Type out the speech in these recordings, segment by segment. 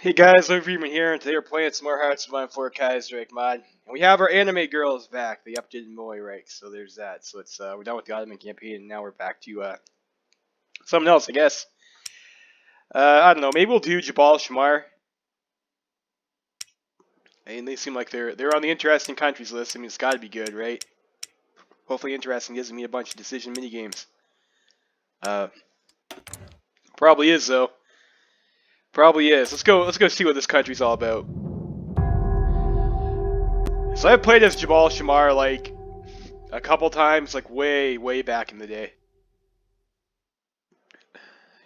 Hey guys, Overeatment here, and today we're playing some more Hearts of Mine 4 Kaiserreich mod. And we have our anime girls back, the updated Moe Reich, so there's that. So it's we're done with the Ottoman campaign, and now we're back to something else, I guess. I don't know, maybe we'll do Jabal, Shimar. I mean, they seem like they're on the interesting countries list. I mean, it's gotta be good, right? Hopefully interesting doesn't mean a bunch of decision minigames. Probably is, though. Probably is. Let's go see what this country's all about. So I've played as Jabal Shammar like a couple times, like way back in the day.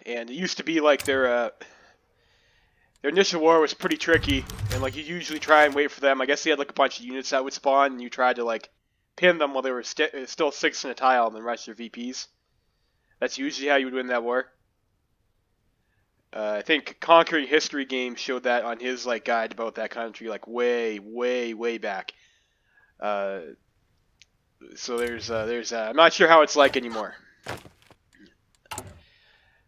And it used to be like their initial war was pretty tricky, and like you usually try and wait for them. I guess they had like a bunch of units that would spawn, and you tried to like pin them while they were still six in a tile, and then rush their VPs. That's usually how you would win that war. I think Conquering History Games showed that on his like guide about that country, like way back. So there's I'm not sure how it's like anymore.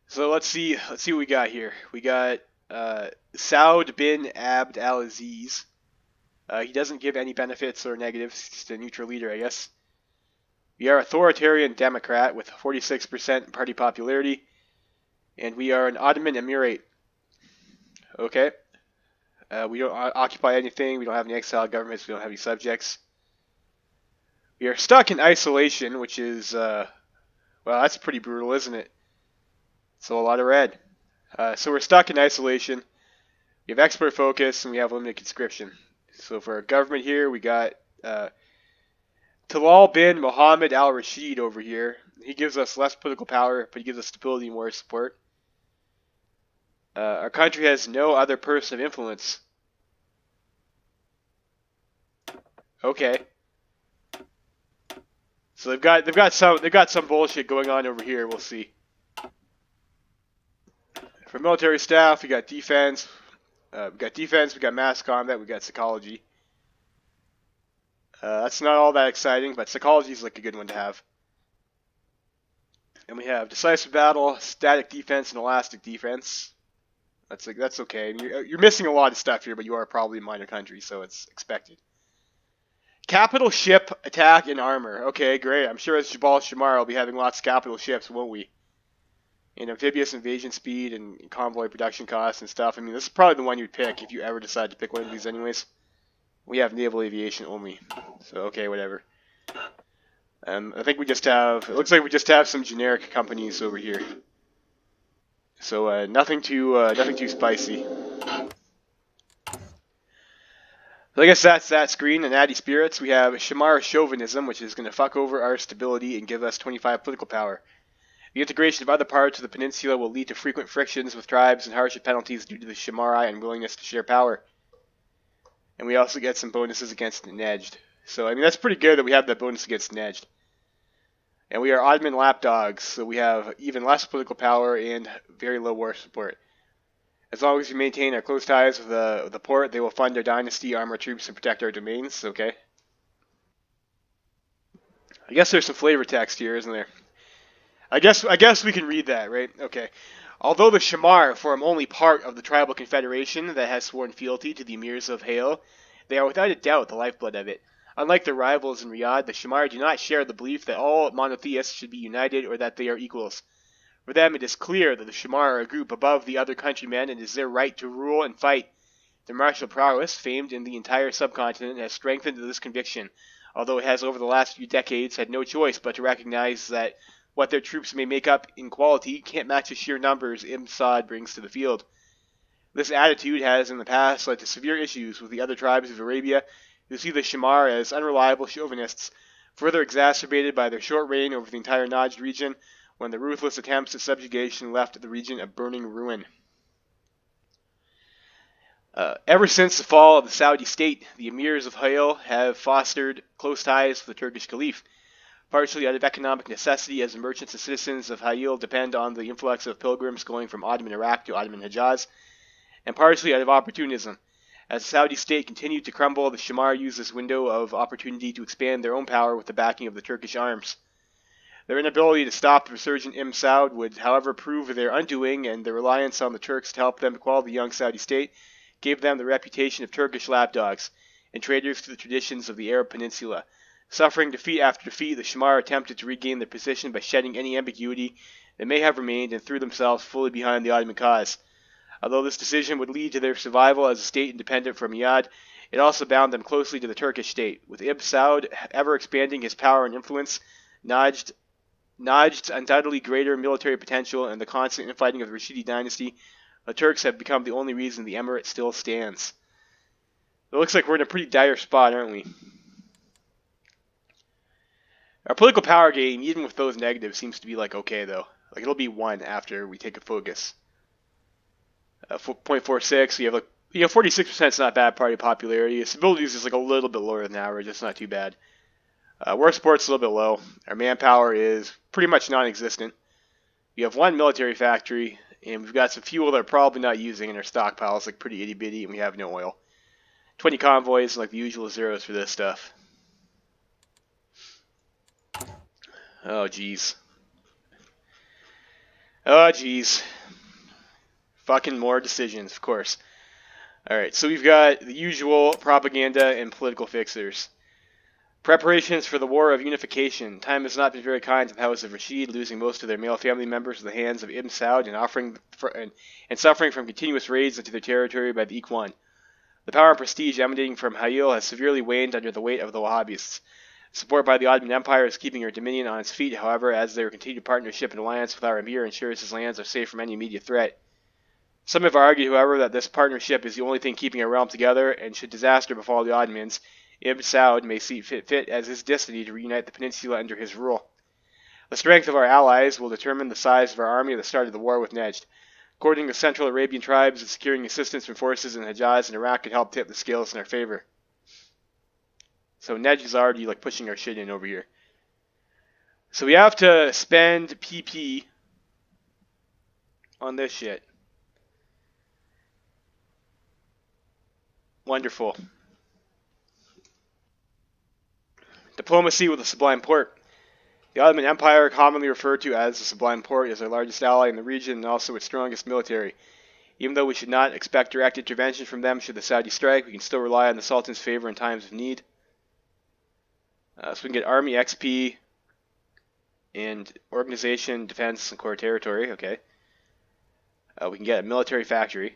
So let's see what we got here. We got Saud bin Abd al-Aziz. He doesn't give any benefits or negatives. He's just a neutral leader, I guess. We are authoritarian Democrat with 46% party popularity. And we are an Ottoman Emirate. Okay. We don't occupy anything. We don't have any exiled governments. We don't have any subjects. We are stuck in isolation, which is, well, that's pretty brutal, isn't it? So a lot of red. So we're stuck in isolation. We have expert focus, and we have limited conscription. So for our government here, we got Talal bin Mohammed al-Rasheed over here. He gives us less political power, but he gives us stability and more support. Our country has no other person of influence. Okay. So they've got some bullshit going on over here. We'll see. For military staff, we got defense. We got mass combat. We got psychology. That's not all that exciting, but psychology is like a good one to have. And we have decisive battle, static defense, and elastic defense. That's okay. You're missing a lot of stuff here, but you are probably a minor country, so it's expected. Capital ship attack and armor. Okay, great. I'm sure as Jabal Shammar, I'll be having lots of capital ships, won't we? And amphibious invasion speed and convoy production costs and stuff. I mean, this is probably the one you'd pick if you ever decide to pick one of these anyways. We have naval aviation only. So, okay, whatever. I think we just have... It looks like we just have some generic companies over here. So, nothing too spicy. So I guess that's that screen. And Natty Spirits, we have Shammar Chauvinism, which is going to fuck over our stability and give us 25 political power. The integration of other parts of the peninsula will lead to frequent frictions with tribes and harsher penalties due to the Shammari unwillingness to share power. And we also get some bonuses against Nedged. So, I mean, that's pretty good that we have that bonus against Nedged. And we are Ottoman lapdogs, so we have even less political power and very low war support. As long as we maintain our close ties with the port, they will fund our dynasty, arm our troops, and protect our domains. Okay. I guess there's some flavor text here, isn't there? I guess we can read that, right? Okay. Although the Shammar form only part of the tribal confederation that has sworn fealty to the emirs of Hale, they are without a doubt the lifeblood of it. Unlike their rivals in Riyadh, the Shammar do not share the belief that all monotheists should be united or that they are equals. For them, it is clear that the Shammar are a group above the other countrymen, and it is their right to rule and fight. Their martial prowess, famed in the entire subcontinent, has strengthened this conviction, although it has over the last few decades had no choice but to recognize that what their troops may make up in quality can't match the sheer numbers Ibn Saud brings to the field. This attitude has in the past led to severe issues with the other tribes of Arabia, who see the Shammar as unreliable chauvinists, further exacerbated by their short reign over the entire Najd region, when the ruthless attempts at subjugation left the region a burning ruin. Ever since the fall of the Saudi state, the emirs of Hale have fostered close ties with the Turkish Caliph, partially out of economic necessity, as the merchants and citizens of Hale depend on the influx of pilgrims going from Ottoman Iraq to Ottoman Hajj, and partially out of opportunism. As the Saudi state continued to crumble, the Shammar used this window of opportunity to expand their own power with the backing of the Turkish arms. Their inability to stop the resurgent Ibn Saud would, however, prove their undoing, and their reliance on the Turks to help them quell the young Saudi state gave them the reputation of Turkish lapdogs and traitors to the traditions of the Arab Peninsula. Suffering defeat after defeat, the Shimar attempted to regain their position by shedding any ambiguity that may have remained and threw themselves fully behind the Ottoman cause. Although this decision would lead to their survival as a state independent from Iyad, it also bound them closely to the Turkish state. With Ibn Saud ever expanding his power and influence, Najd's undoubtedly greater military potential, and the constant infighting of the Rashidi dynasty, the Turks have become the only reason the Emirate still stands. It looks like we're in a pretty dire spot, aren't we? Our political power gain, even with those negatives, seems to be like okay though. Like it'll be 1 after we take a focus. 0.46, we have like 46% is not bad party popularity. Stability is just like a little bit lower than average. It's not too bad. War support's a little bit low. Our manpower is pretty much non-existent. We have 1 military factory, and we've got some fuel that we're probably not using in our stockpiles, like pretty itty-bitty, and we have no oil. 20 convoys, like the usual zeros for this stuff. Oh, jeez. Oh, jeez. Fucking more decisions, of course. Alright, so we've got the usual propaganda and political fixers. Preparations for the War of Unification. Time has not been very kind to the House of Rasheed, losing most of their male family members to the hands of Ibn Saud and suffering from continuous raids into their territory by the Ikhwan. The power and prestige emanating from Hayil has severely waned under the weight of the Wahhabists. Support by the Ottoman Empire is keeping our dominion on its feet, however, as their continued partnership and alliance with our Emir ensures his lands are safe from any immediate threat. Some have argued, however, that this partnership is the only thing keeping our realm together, and should disaster befall the Ottomans, Ibn Saud may see fit as his destiny to reunite the peninsula under his rule. The strength of our allies will determine the size of our army at the start of the war with Najd. According to Central Arabian tribes, securing assistance from forces in Hajj and Iraq could help tip the scales in our favor. So Najd is already like pushing our shit in over here. So we have to spend PP on this shit. Wonderful. Diplomacy with the Sublime Porte. The Ottoman Empire, commonly referred to as the Sublime Porte, is our largest ally in the region and also its strongest military. Even though we should not expect direct intervention from them should the Saudi strike, we can still rely on the Sultan's favor in times of need. So we can get Army XP and Organization, Defense, and Core Territory. Okay. We can get a military factory.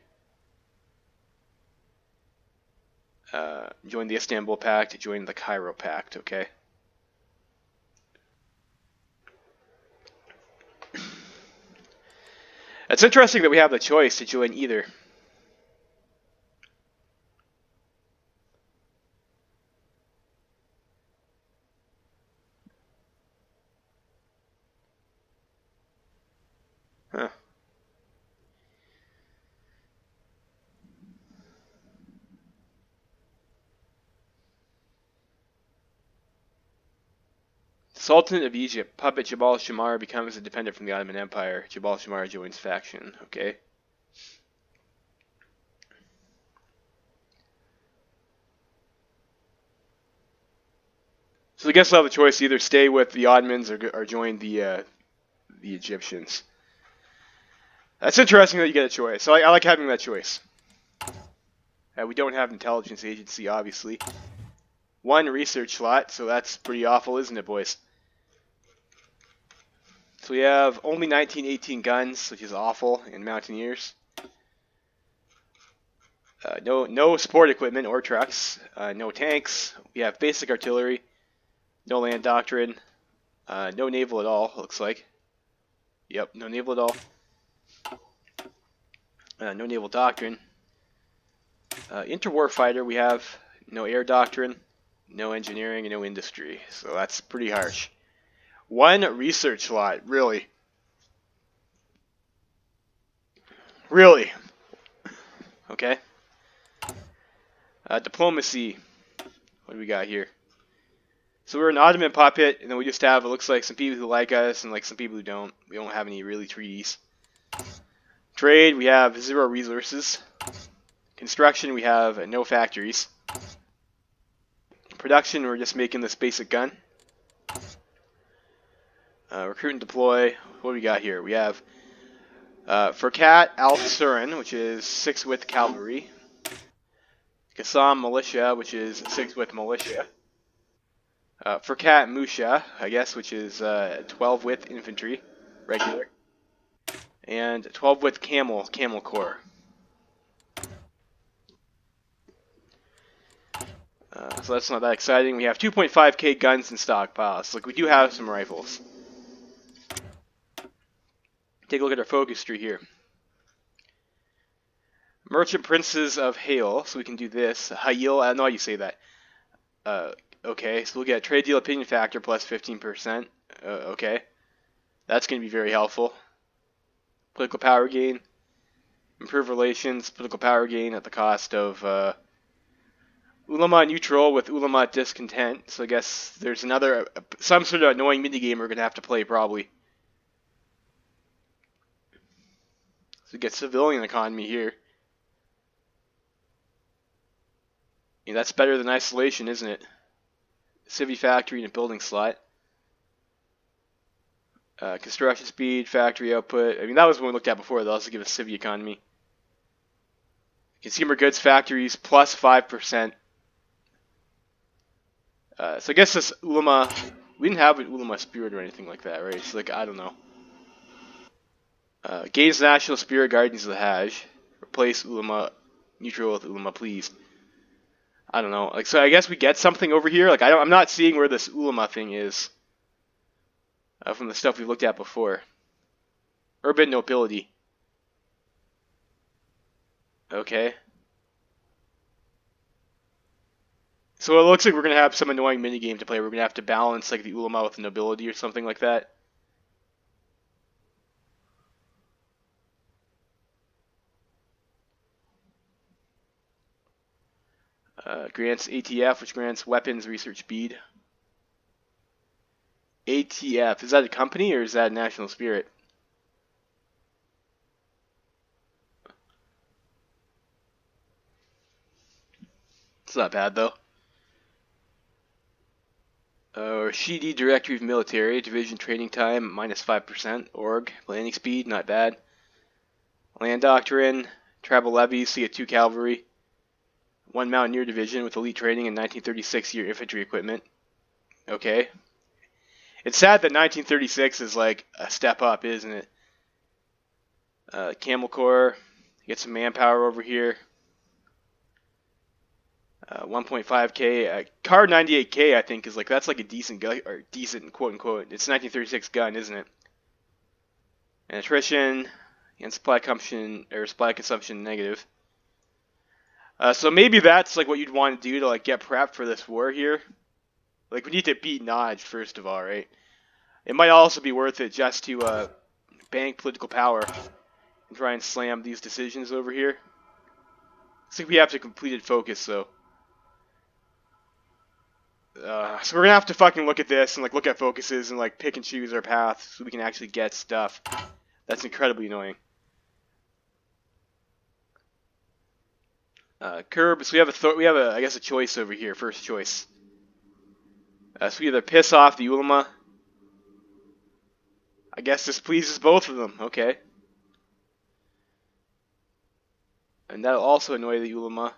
Join the Istanbul Pact, join the Cairo Pact, okay? It's interesting that we have the choice to join either. Huh. Sultan of Egypt, puppet Jabal Shammar becomes independent from the Ottoman Empire. Jabal Shammar joins faction. Okay. So I guess I'll have a choice to either stay with the Ottomans or join the Egyptians. That's interesting that you get a choice. So I like having that choice. We don't have an intelligence agency, obviously. 1 research slot, so that's pretty awful, isn't it, boys? So we have only 1918 guns, which is awful, in Mountaineers. No support equipment or trucks. No tanks. We have basic artillery. No land doctrine. No naval at all, looks like. Yep, no naval at all. No naval doctrine. Interwar fighter, we have no air doctrine, no engineering, and no industry. So that's pretty harsh. 1 research slot, really? Really? Okay. Diplomacy. What do we got here? So we're an Ottoman puppet, and then we just have, it looks like, some people who like us and like some people who don't. We don't have any really treaties. Trade, we have 0 resources. Construction, we have no factories. Production, we're just making this basic gun. Recruit and deploy, what do we got here? We have Furkat Al-Surin, which is 6 with cavalry. Qassam Militia, which is 6 width militia. Furkat Musha, I guess, which is 12 width infantry, regular. And 12 width Camel Corps. So that's not that exciting. We have 2.5k guns in stockpiles. Like, we do have some rifles. Take a look at our focus tree here. Merchant Princes of Hail, so we can do this. Hayil, I don't know how you say that. Okay, so we'll get trade deal opinion factor plus 15%. Okay. That's going to be very helpful. Political power gain. Improve relations, political power gain at the cost of Ulama neutral with Ulama discontent. So I guess there's some sort of annoying minigame we're going to have to play probably. So we get civilian economy here. Yeah, that's better than isolation, isn't it? Civvy factory and a building slot. Construction speed, factory output. I mean, that was what we looked at before. They'll also give us civvy economy. Consumer goods factories plus 5%. So I guess this Ulama, we didn't have an Ulama spirit or anything like that, right? It's like, I don't know. Gains national spirit, guardians of the Hajj. Replace Ulama neutral with Ulama pleased. I don't know. Like, so I guess we get something over here. Like, I'm not seeing where this Ulama thing is from the stuff we've looked at before. Urban nobility. Okay. So it looks like we're going to have some annoying minigame to play. We're going to have to balance like the Ulama with the nobility or something like that. Grants ATF, which grants weapons research speed. ATF, is that a company or is that national spirit? It's not bad though. Rasheed Directory of Military, Division Training Time, minus 5%. Org, planning speed, not bad. Land Doctrine, Tribal Levies, so you get 2 cavalry. 1 Mountaineer Division with elite training and 1936 year infantry equipment. Okay. It's sad that 1936 is like a step up, isn't it? Camel Corps, get some manpower over here. 1.5k. Car 98k, I think, is like, that's like a decent gun, or decent quote unquote. It's 1936 gun, isn't it? And attrition and supply consumption negative. So maybe that's like what you'd want to do to like get prepped for this war here. Like, we need to beat Najd first of all, right? It might also be worth it just to bank political power and try and slam these decisions over here. Looks like we have to completed focus though. So we're gonna have to fucking look at this and like look at focuses and like pick and choose our paths so we can actually get stuff. That's incredibly annoying. Curb. So we have a I guess a choice over here. First choice. So we either piss off the Ulama. I guess this pleases both of them. Okay. And that'll also annoy the Ulama.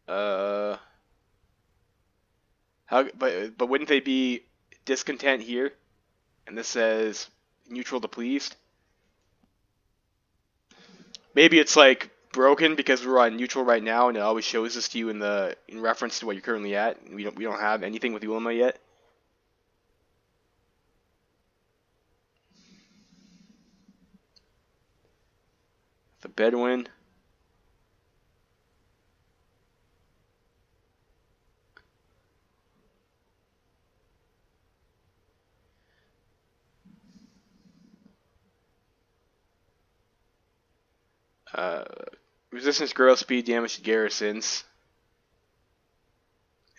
But wouldn't they be discontent here? And this says neutral to pleased. Maybe it's like broken because we're on neutral right now, and it always shows this to you in reference to what you're currently at. We don't have anything with the Ulama yet. The Bedouin. Resistance growth, speed, damage to garrisons.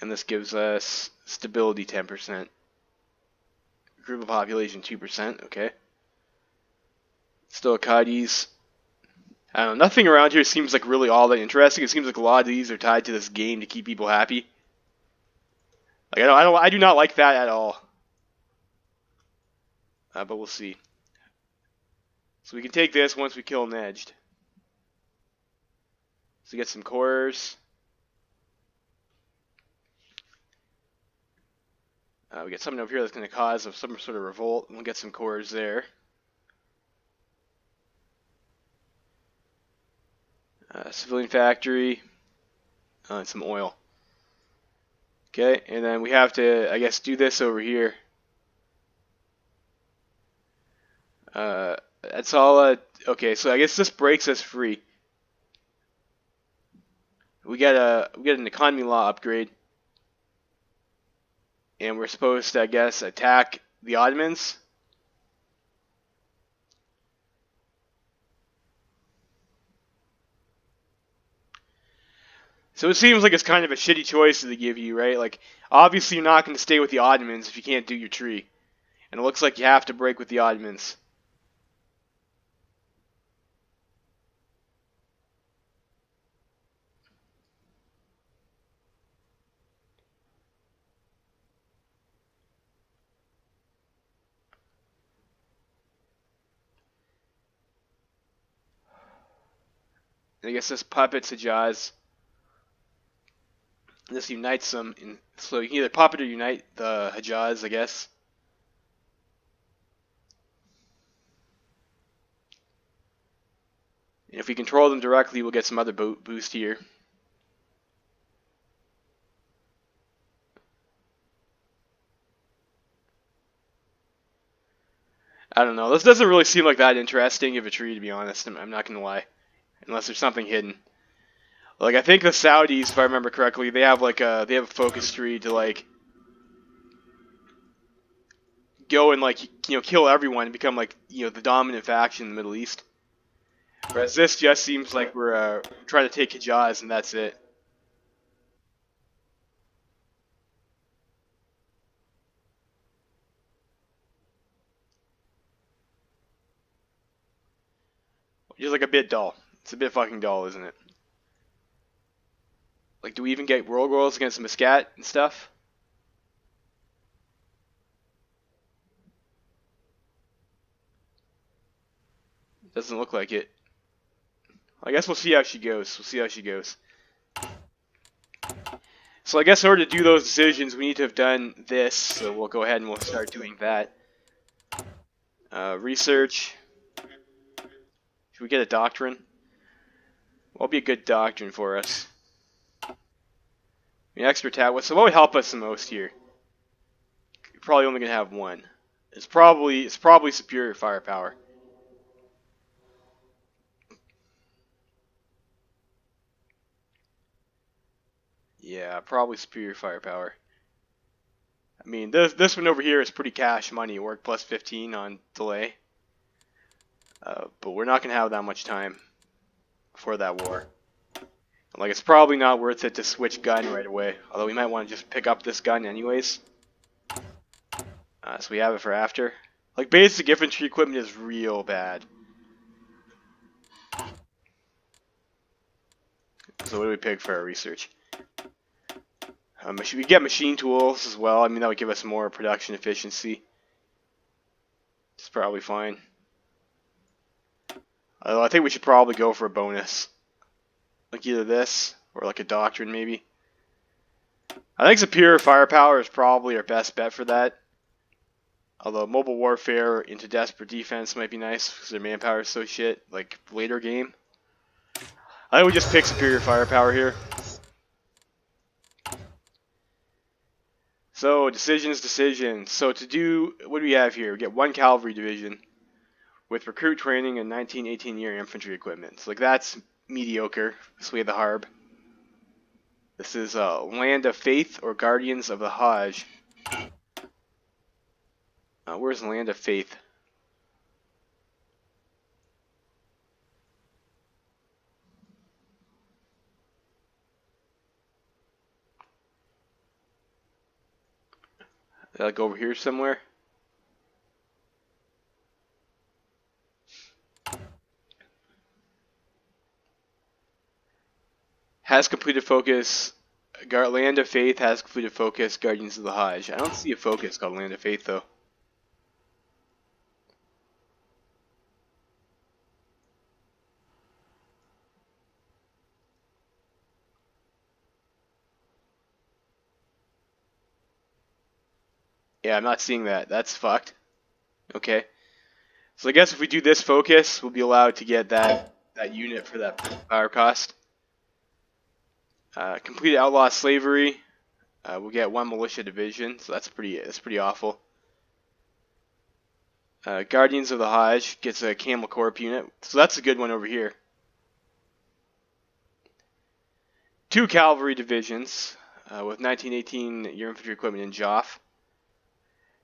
And this gives us stability 10%. Group of population 2%, okay. Still Qadis. I don't know, nothing around here seems like really all that interesting. It seems like a lot of these are tied to this game to keep people happy. Like I do not like that at all. But we'll see. So we can take this once we kill Najd. So we get some cores. We get something over here that's going to cause some sort of revolt, and we'll get some cores there. Civilian factory, and some oil. Okay, and then we have to, I guess, do this over here. That's all. Okay, so I guess this breaks us free. We get an economy law upgrade, and we're supposed to, I guess, attack the Ottomans. So it seems like it's kind of a shitty choice that they give you, right? Like, obviously you're not going to stay with the Ottomans if you can't do your tree. And it looks like you have to break with the Ottomans. And I guess this puppet's Hajj. This unites them, so you can either puppet or unite the Hajj, I guess. And if we control them directly, we'll get some other boost here. I don't know. This doesn't really seem like that interesting of a tree, to be honest. I'm not going to lie. Unless there's something hidden. Like, I think the Saudis, if I remember correctly, they have a focus tree to, like, go and, like, kill everyone and become, like, the dominant faction in the Middle East. Whereas this just seems like we're trying to take Hijaz and that's it. Just like a bit dull. It's a bit fucking dull, isn't it? Like, do we even get world rolls against Muscat and stuff? Doesn't look like it. I guess we'll see how she goes. So I guess in order to do those decisions, we need to have done this. So we'll go ahead and we'll start doing that. Research. Should we get a doctrine? What'll be a good doctrine for us? An expert attack. So what would help us the most here? You're probably only gonna have one. It's probably superior firepower. Yeah, probably superior firepower. I mean, this one over here is pretty cash money. Work plus 15 on delay. But we're not gonna have that much time for that war. Like, it's probably not worth it to switch gun right away. Although we might want to just pick up this gun anyways. So we have it for after. Like, basic infantry equipment is real bad. So what do we pick for our research? Should we get machine tools as well? I mean, that would give us more production efficiency. It's probably fine. Although I think we should probably go for a bonus. Like either this, or like a doctrine maybe. I think superior firepower is probably our best bet for that. Although mobile warfare into desperate defense might be nice, because their manpower is so shit, like later game. I think we just pick superior firepower here. So, decisions. So to do, what do we have here? We get one cavalry division with recruit training and 19-18 year infantry equipment. So like that's mediocre. This way the Harb. This is Land of Faith or Guardians of the Hajj. Where's Land of Faith? Like over here somewhere? Has completed focus. Land of Faith has completed focus. Guardians of the Hajj. I don't see a focus called Land of Faith though. Yeah, I'm not seeing that. That's fucked. Okay. So I guess if we do this focus, we'll be allowed to get that unit for that power cost. Complete outlaw slavery. We'll get 1 militia division, so that's pretty awful. Guardians of the Hajj gets a Camel Corp unit, so that's a good one over here. 2 cavalry divisions with 1918 year infantry equipment in Joff.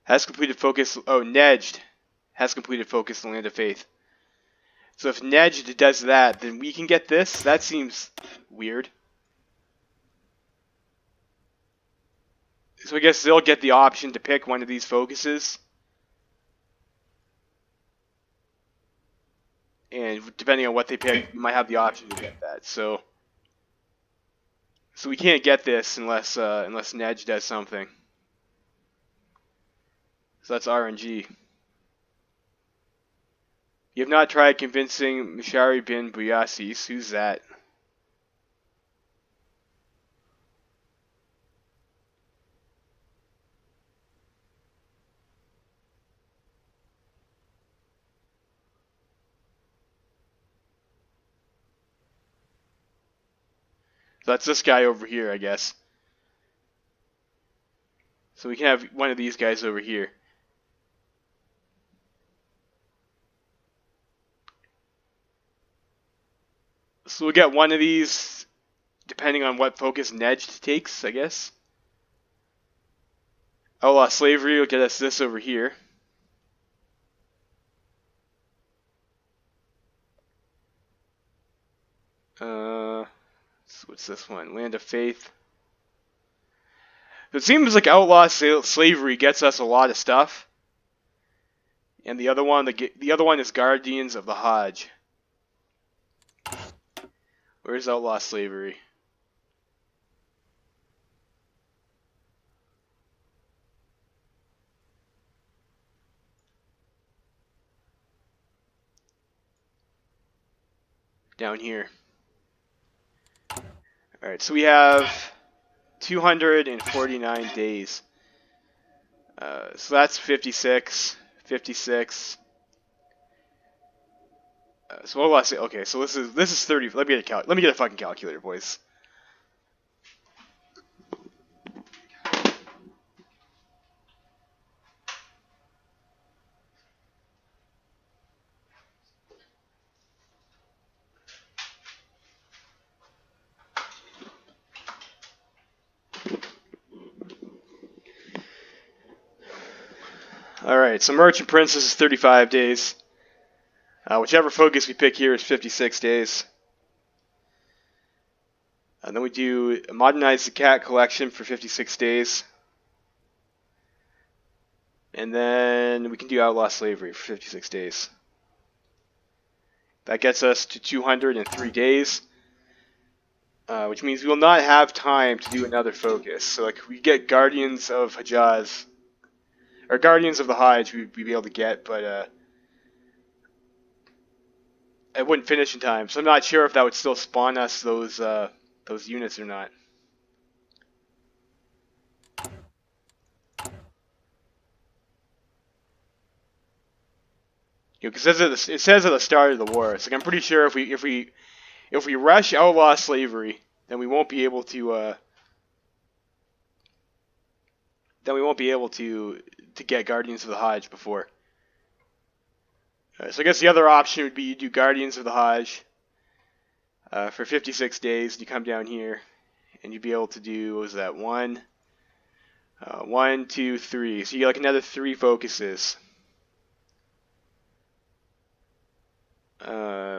Has completed focus. Oh, Nejd has completed focus in the Land of Faith. So if Nejd does that, then we can get this. That seems weird. So I guess they'll get the option to pick one of these focuses. And depending on what they pick, we might have the option to get that. So we can't get this unless Nejd does something. So that's RNG. You have not tried convincing Mishari bin Buyasis. Who's that? So that's this guy over here, I guess. So we can have one of these guys over here. So we'll get one of these depending on what focus Nejd takes, I guess. Outlaw slavery will get us this over here. So what's this one? Land of Faith. It seems like outlaw slavery gets us a lot of stuff, and the other one is Guardians of the Hajj. Where's outlaw slavery? Down here. Alright, so we have 249 days. So that's 56. 56. So what will I say? Okay, so this is 30. Let me get a fucking calculator, boys. Alright, so Merchant Princess is 35 days. Whichever focus we pick here is 56 days. And then we do Modernize the Cat Collection for 56 days. And then we can do Outlaw Slavery for 56 days. That gets us to 203 days. Which means we will not have time to do another focus. So like we get Guardians of Hajjaz, or Guardians of the Hajj we'd be able to get, but it wouldn't finish in time. So I'm not sure if that would still spawn us those units or not. Because it says at the start of the war. It's like I'm pretty sure if we rush outlaw slavery, then we won't be able to get Guardians of the Hajj before. So I guess the other option would be you do Guardians of the Hajj for 56 days. And you come down here, and you'd be able to do, what was that, 1, 2, 3. So you get like another 3 focuses.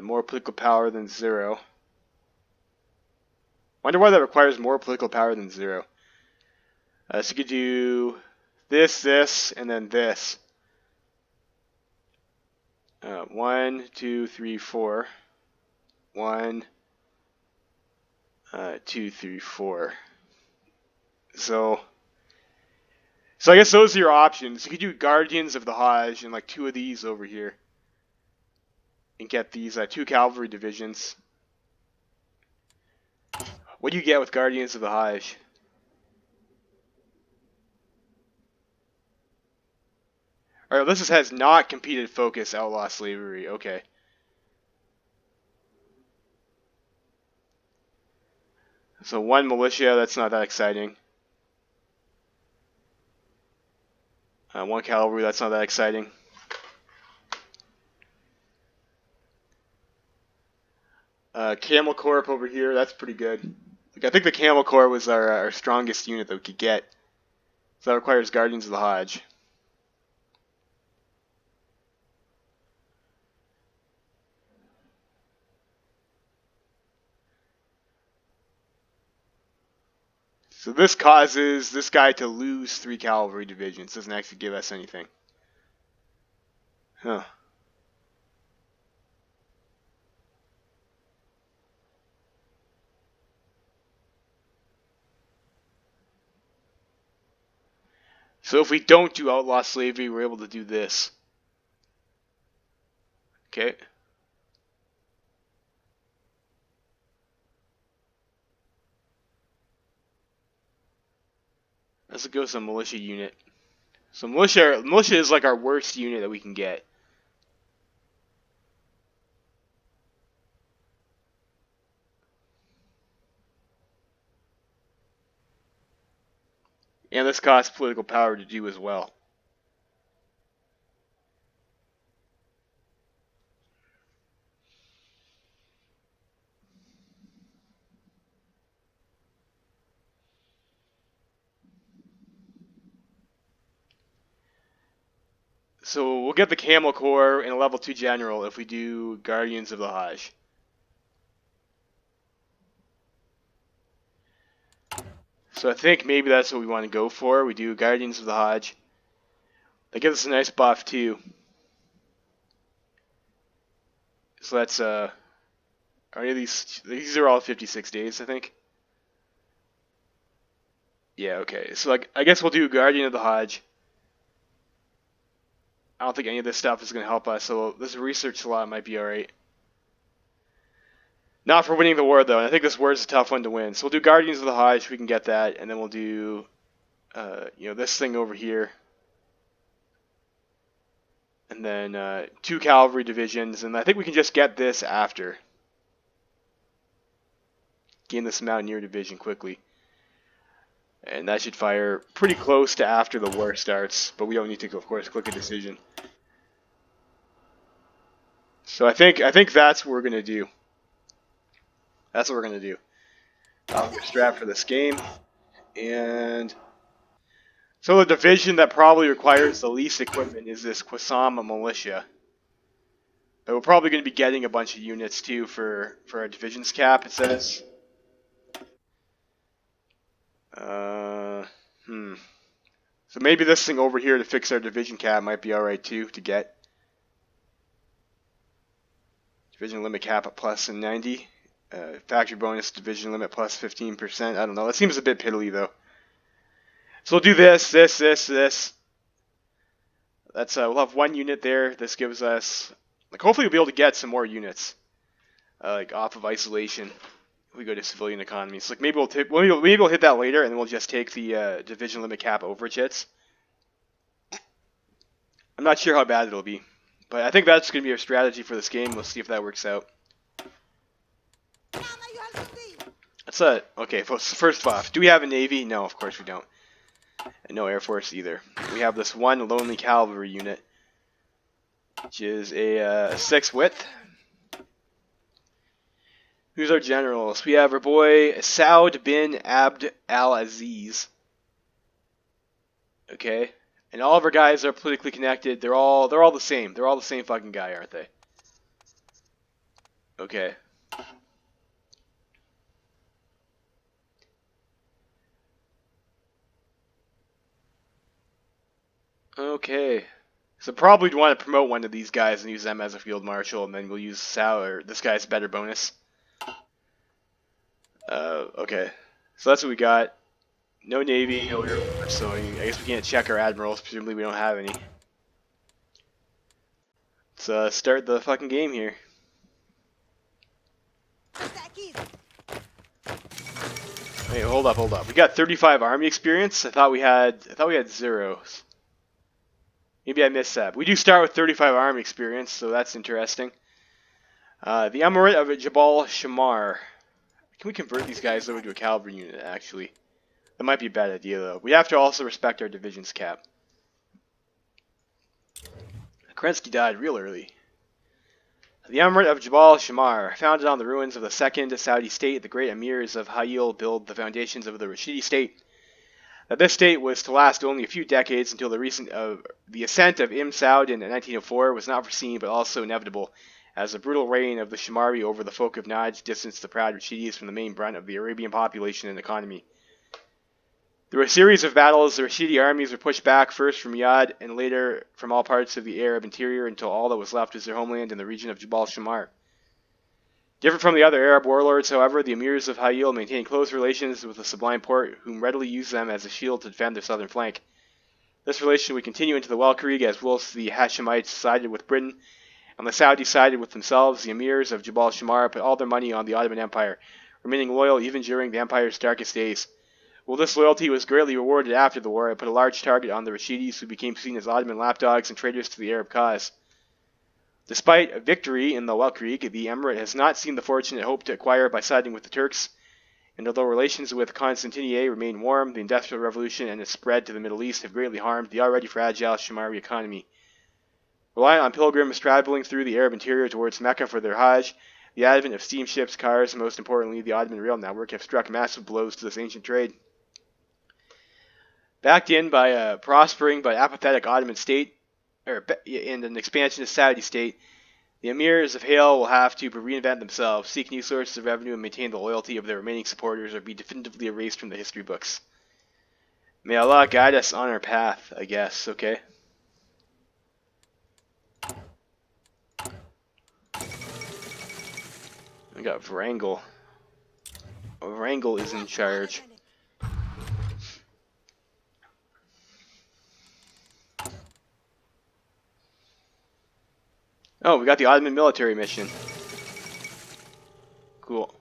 More political power than 0. Wonder why that requires more political power than 0. So you could do this, and then this. 1, 2, 3, 4. 1, 2, 3, 4. So I guess those are your options. You could do Guardians of the Hajj and like 2 of these over here. And get these 2 cavalry divisions. What do you get with Guardians of the Hajj? Alright, this has not competed focus outlaw slavery. Okay. So 1 militia, that's not that exciting. 1 cavalry, that's not that exciting. Camel Corp over here, that's pretty good. Like, I think the Camel Corps was our strongest unit that we could get. So that requires Guardians of the Hajj. So this causes this guy to lose 3 cavalry divisions. Doesn't actually give us anything. Huh. So if we don't do outlaw slavery, we're able to do this. Okay. Let's go some militia unit. So militia is like our worst unit that we can get. And this costs political power to do as well. So we'll get the Camel Corps and a level 2 general if we do Guardians of the Hajj. So I think maybe that's what we want to go for. We do Guardians of the Hajj. That gives us a nice buff too. So that's are any of these are all 56 days, I think. Yeah, okay. So like I guess we'll do Guardian of the Hajj. I don't think any of this stuff is going to help us, so this research slot might be alright. Not for winning the war, though, and I think this war is a tough one to win. So we'll do Guardians of the Hajj, we can get that, and then we'll do, this thing over here. And then 2 cavalry divisions, and I think we can just get this after. Gain this Mountaineer division quickly. And that should fire pretty close to after the war starts, but we don't need to, of course, click a decision. So I think that's what we're gonna do. That's what we're gonna do. I'll get strapped for this game, and so the division that probably requires the least equipment is this Qassam militia. But we're probably going to be getting a bunch of units too for our divisions cap. It says. So maybe this thing over here to fix our division cap might be alright too to get. Division limit cap at plus 90. Factory bonus division limit plus 15%. I don't know. That seems a bit piddly though. So we'll do this. That's we'll have 1 unit there. This gives us hopefully we'll be able to get some more units off of isolation. If we go to civilian economy, so maybe we'll hit that later, and then we'll just take the division limit cap overage hits. I'm not sure how bad it'll be, but I think that's going to be our strategy for this game. Let's see if that works out. That's okay. First off, do we have a navy? No, of course we don't. And no air force either. We have this 1 lonely cavalry unit, which is a 6 width. Who's our generals? We have our boy Saud bin Abd al-Aziz. Okay, and all of our guys are politically connected. They're all the same. They're all the same fucking guy, aren't they? Okay. Okay. So probably want to promote one of these guys and use them as a field marshal, and then we'll use Sal or this guy's better bonus. Okay. So that's what we got. No navy, no air force, so I guess we can't check our admirals. Presumably we don't have any. Let's start the fucking game here. Wait, hold up. We got 35 army experience. I thought we had 0. Maybe I missed that. We do start with 35 army experience, so that's interesting. The Emirate of Jabal Shimar. Can we convert these guys over to a cavalry unit, actually? That might be a bad idea, though. We have to also respect our division's cap. Kerensky died real early. The Emirate of Jabal Shimar, founded on the ruins of the Second Saudi state, the great emirs of Hayil built the foundations of the Rashidi state. This state was to last only a few decades until the ascent of Ibn Saud in 1904 was not foreseen but also inevitable, as the brutal reign of the Shimari over the folk of Najd distanced the proud Rashidis from the main brunt of the Arabian population and economy. Through a series of battles, the Rashidi armies were pushed back first from Riyadh and later from all parts of the Arab interior until all that was left was their homeland in the region of Jabal Shimar. Different from the other Arab warlords, however, the emirs of Hayil maintained close relations with the Sublime Porte, whom readily used them as a shield to defend their southern flank. This relation would continue into the Welkrieg, as whilst the Hashemites sided with Britain and the Saudis sided with themselves. The emirs of Jabal Shimar put all their money on the Ottoman Empire, remaining loyal even during the empire's darkest days. While this loyalty was greatly rewarded after the war, it put a large target on the Rashidis, who became seen as Ottoman lapdogs and traitors to the Arab cause. Despite a victory in the Welkrieg, the Emirate has not seen the fortune it hoped to acquire by siding with the Turks, and although relations with Constantiniye remain warm, the Industrial Revolution and its spread to the Middle East have greatly harmed the already fragile Shimari economy. Relying on pilgrims traveling through the Arab interior towards Mecca for their Hajj, the advent of steamships, cars, and most importantly the Ottoman rail network have struck massive blows to this ancient trade. Backed in by a prospering but apathetic Ottoman state, and an expansionist Saudi state, the emirs of Hayil will have to reinvent themselves, seek new sources of revenue, and maintain the loyalty of their remaining supporters, or be definitively erased from the history books. May Allah guide us on our path, I guess, okay? We got Vrangel. Vrangel is in charge. Oh, we got the Ottoman military mission. Cool.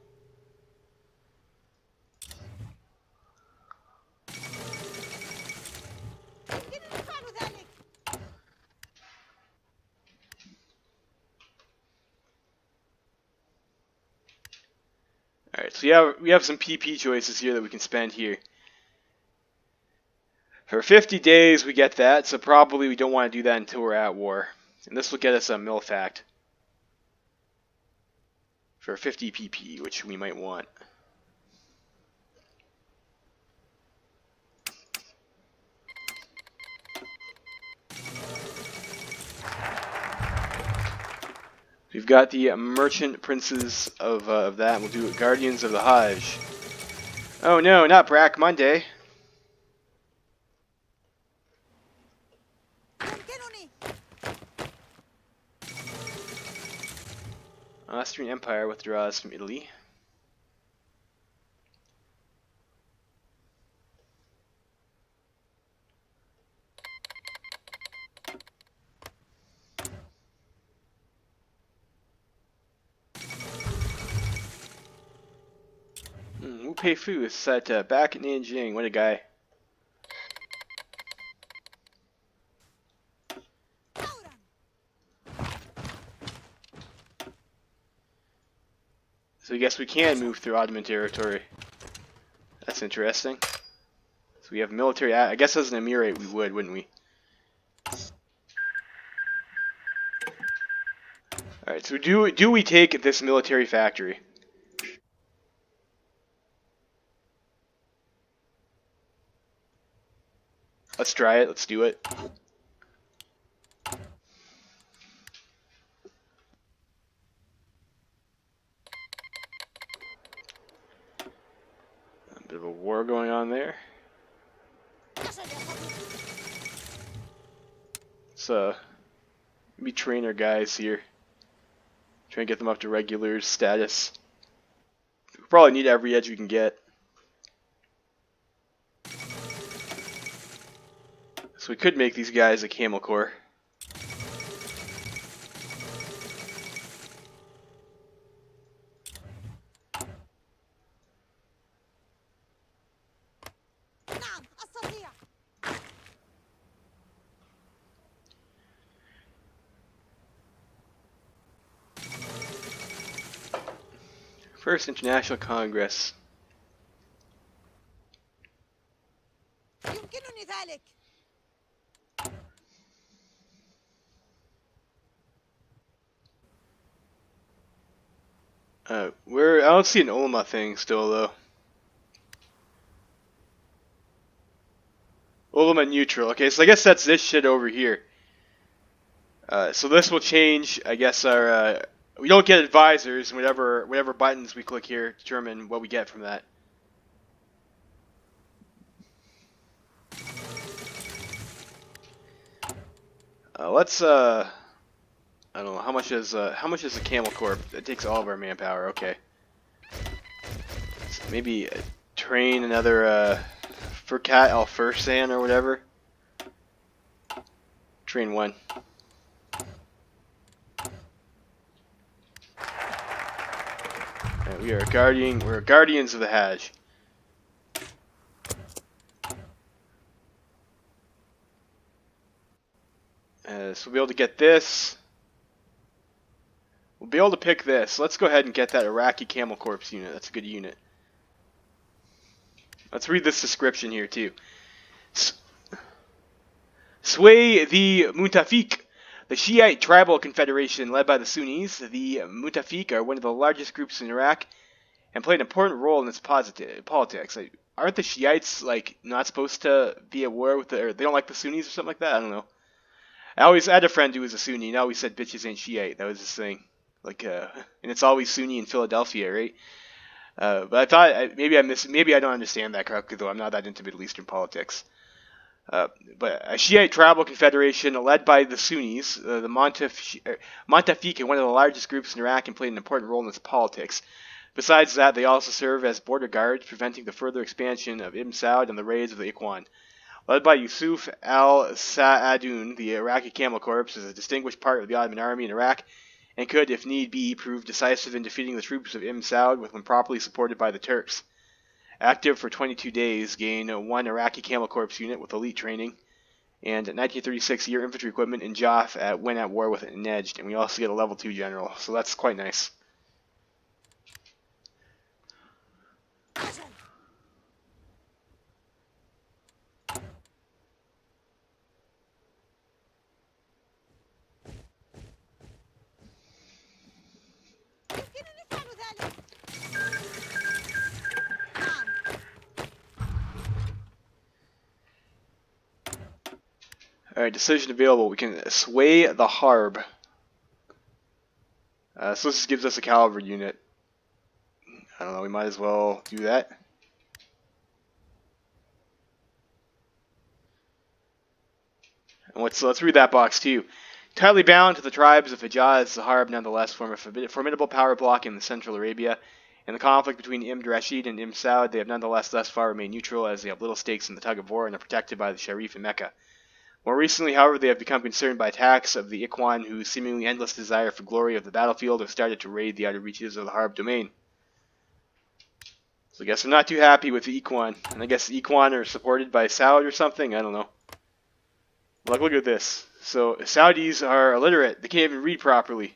Alright, so we have some PP choices here that we can spend here. For 50 days we get that, so probably we don't want to do that until we're at war. And this will get us a Milfact for 50 PP, which we might want. We've got the Merchant Princes of that. We'll do Guardians of the Hajj. Oh no, not Brack Monday. Austrian Empire withdraws from Italy. Wu Pei Fu is set back at Nanjing. What a guy. So I guess we can move through Ottoman territory. That's interesting. So we have military. I guess as an emirate we would, wouldn't we? Alright, so do we take this military factory? Let's try it. Let's do it. A bit of a war going on there. Let's maybe train our guys here. Try and get them up to regular status. We probably need every edge we can get. So we could make these guys a Camel Corps. First International Congress. يمكنني ذلك. I don't see an Ulma thing still though. Ulma neutral. Okay, so I guess that's this shit over here. So this will change. I guess our we don't get advisors. Whatever buttons we click here determine what we get from that. Let's I don't know how much is the Camel Corp? It takes all of our manpower. Okay. So maybe train another Furkat Al Fursan or whatever. Train one. Right, we're guardians of the Hajj. So we'll be able to get this. We'll be able to pick this. Let's go ahead and get that Iraqi Camel Corps unit. That's a good unit. Let's read this description here too. Sway the Mutafiq, the Shiite tribal confederation led by the Sunnis. The Mutafiq are one of the largest groups in Iraq and play an important role in its politics. Like, aren't the Shiites like not supposed to be at war with or they don't like the Sunnis or something like that? I don't know. I had a friend who was a Sunni and always said bitches ain't Shiite. That was his thing. Like, and it's always Sunni in Philadelphia, right? But I thought maybe I don't understand that correctly, though. I'm not that into Middle Eastern politics. But a Shiite tribal confederation led by the Sunnis, the Montafiq, are one of the largest groups in Iraq and played an important role in its politics. Besides that, they also serve as border guards, preventing the further expansion of Ibn Saud and the raids of the Ikhwan. Led by Yusuf al-Sa'adun, the Iraqi Camel Corps is a distinguished part of the Ottoman army in Iraq and could, if need be, prove decisive in defeating the troops of Ibn Saud when properly supported by the Turks. Active for 22 days, gain 1 Iraqi Camel Corps unit with elite training, and 1936 year infantry equipment in Jaf when at war with Nejd, and we also get a level 2 general, so that's quite nice. Alright, decision available. We can sway the Harb. So this gives us a cavalry unit. I don't know, we might as well do that. And let's read that box too. Tightly bound to the tribes of Hijaz, the Harb nonetheless form a formidable power block in Central Arabia. In the conflict between Ibn Rasheed and Ibn Saud, they have nonetheless thus far remained neutral as they have little stakes in the tug of war and are protected by the Sharif in Mecca. More recently, however, they have become concerned by attacks of the Ikhwan, whose seemingly endless desire for glory of the battlefield have started to raid the outer reaches of the Harb domain. So I guess I'm not too happy with the Ikhwan, and I guess the Ikhwan are supported by Saud or something, I don't know. Look at this. So Saudis are illiterate, they can't even read properly.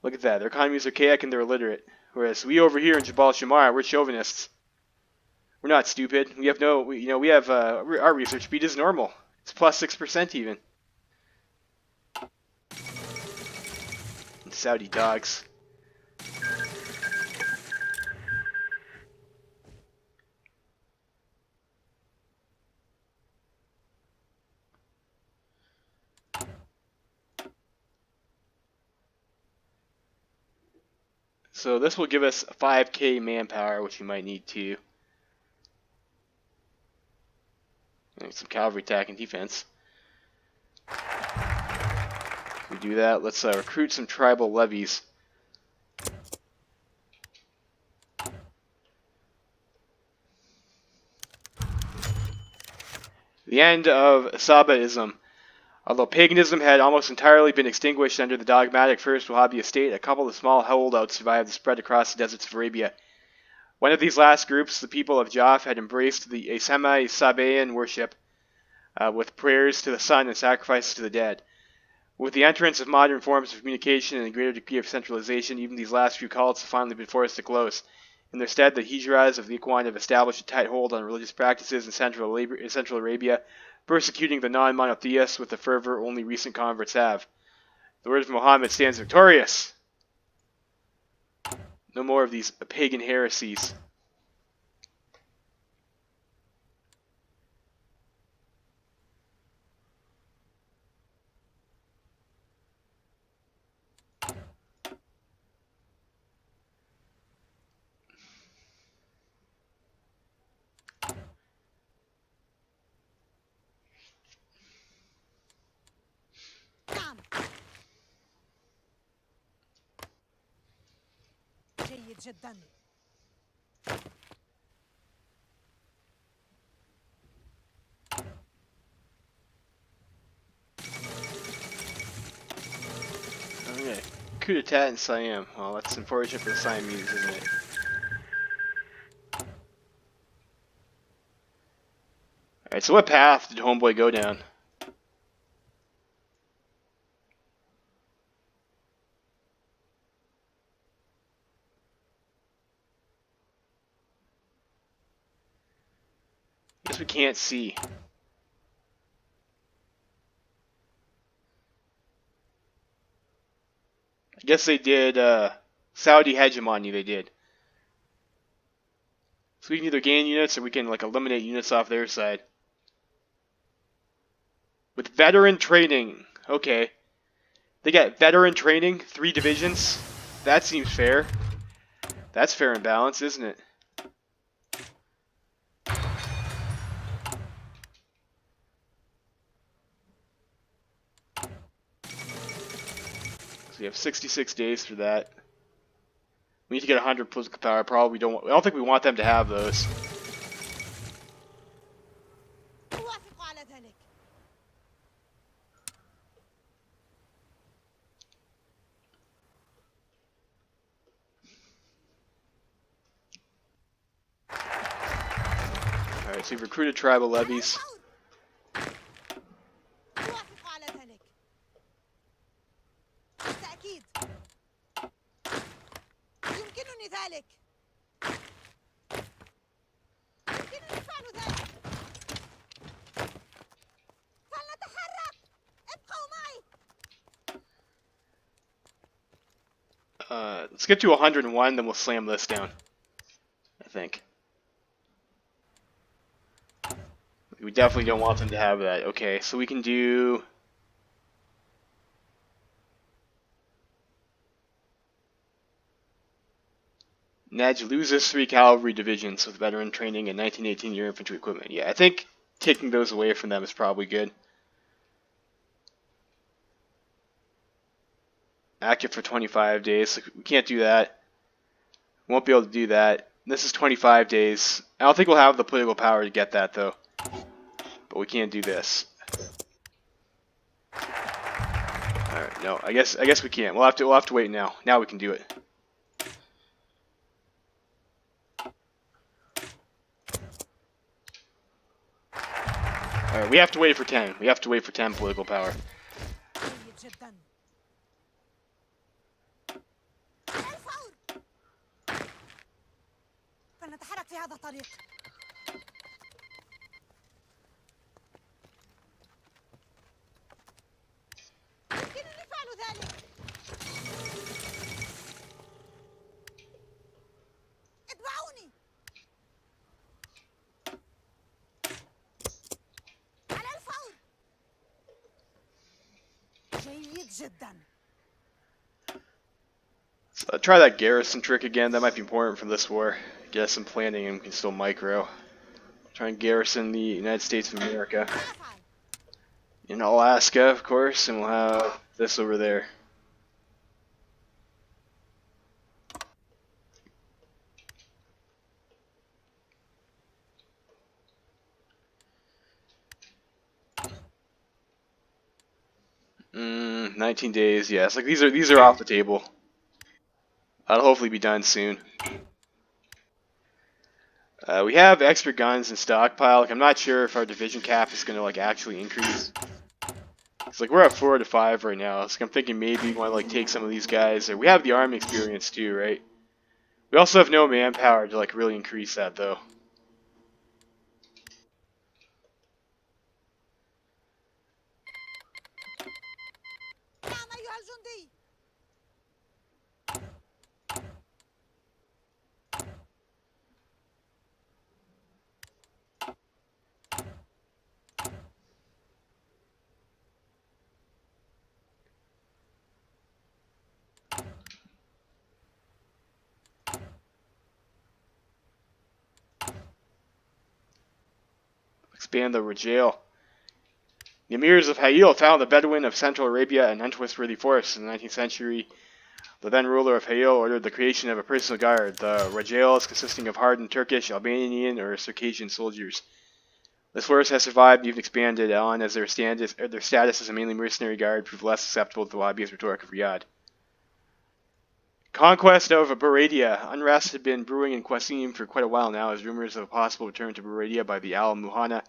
Look at that, their economy is archaic and they're illiterate. Whereas we over here in Jabal Shimar, we're chauvinists. We're not stupid. We have our research speed is normal. It's plus 6% even. Saudi dogs. So this will give us 5k manpower, which we might need too. Some cavalry attack and defense. If we do that, let's recruit some tribal levies. The end of Sabaism. Although paganism had almost entirely been extinguished under the dogmatic First Wahhabi state, a couple of small holdouts survived the spread across the deserts of Arabia. One of these last groups, the people of Jaf, had embraced the semi-Sabaean worship with prayers to the sun and sacrifices to the dead. With the entrance of modern forms of communication and a greater degree of centralization, even these last few cults have finally been forced to close. In their stead, the Hijras of the Ikhwan have established a tight hold on religious practices in Central Arabia, persecuting the non-monotheists with the fervor only recent converts have. The word of Muhammad stands victorious. No more of these pagan heresies. جدا. Okay. Coup d'etat in Siam. Well, that's unfortunate for the Siamese, isn't it? Alright, so what path did Homeboy go down? Guess we can't see. I guess they did, Saudi hegemony, they did. So we can either gain units or we can, like, eliminate units off their side. With veteran training. Okay. They got veteran training, 3 divisions. That seems fair. That's fair and balanced, isn't it? So we have 66 days for that. We need to get 100 political power. Probably don't. I don't think we want them to have those. Alright, so we've recruited tribal levies. Let's get to 101, then we'll slam this down. I think. We definitely don't want them to have that. Okay, so we can do... Naj loses 3 cavalry divisions with veteran training and 1918 year infantry equipment. Yeah, I think taking those away from them is probably good. Active for 25 days. So we can't do that. We won't be able to do that. This is 25 days. I don't think we'll have the political power to get that, though. But we can't do this. Alright, no. I guess we can't. We'll have to wait now. Now we can do it. Alright, we have to wait for 10. We have to wait for 10 political power. So try that garrison trick again. That might be important for this war. Get us some planning and we can still micro. Try and garrison the United States of America. In Alaska, of course, and we'll have this over there. Mm, 19 days, yes. Like these are off the table. That'll hopefully be done soon. We have extra guns in stockpile. Like, I'm not sure if our division cap is gonna like actually increase. It's like we're at 4 to 5 right now. So I'm thinking maybe we want to like take some of these guys. Or we have the army experience too, right? We also have no manpower to like really increase that though. Expand the Rajal. The emirs of Hayil found the Bedouin of Central Arabia an untrustworthy force. In the 19th century, the then ruler of Hayil ordered the creation of a personal guard, the Rajals, consisting of hardened Turkish, Albanian, or Circassian soldiers. This force has survived and even expanded on as their status as a mainly mercenary guard proved less susceptible to the lobbyist rhetoric of Riyadh. Conquest of Buradia. Unrest had been brewing in Qasim for quite a while now, as rumors of a possible return to Buradia by the Al-Muhanna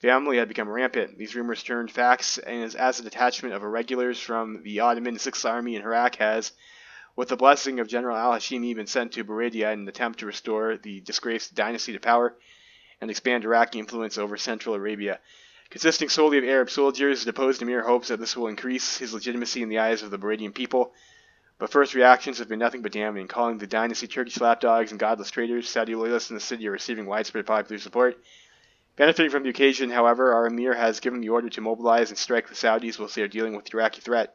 family had become rampant. These rumors turned facts, and as a detachment of irregulars from the Ottoman Sixth Army in Iraq has, with the blessing of General al-Hashimi, been sent to Buradia in an attempt to restore the disgraced dynasty to power and expand Iraqi influence over Central Arabia. Consisting solely of Arab soldiers, the deposed emir hopes that this will increase his legitimacy in the eyes of the Buradian people. But first reactions have been nothing but damning, calling the dynasty Turkish lapdogs and godless traitors. Saudi loyalists in the city are receiving widespread popular support. Benefiting from the occasion, however, our emir has given the order to mobilize and strike the Saudis whilst they are dealing with the Iraqi threat.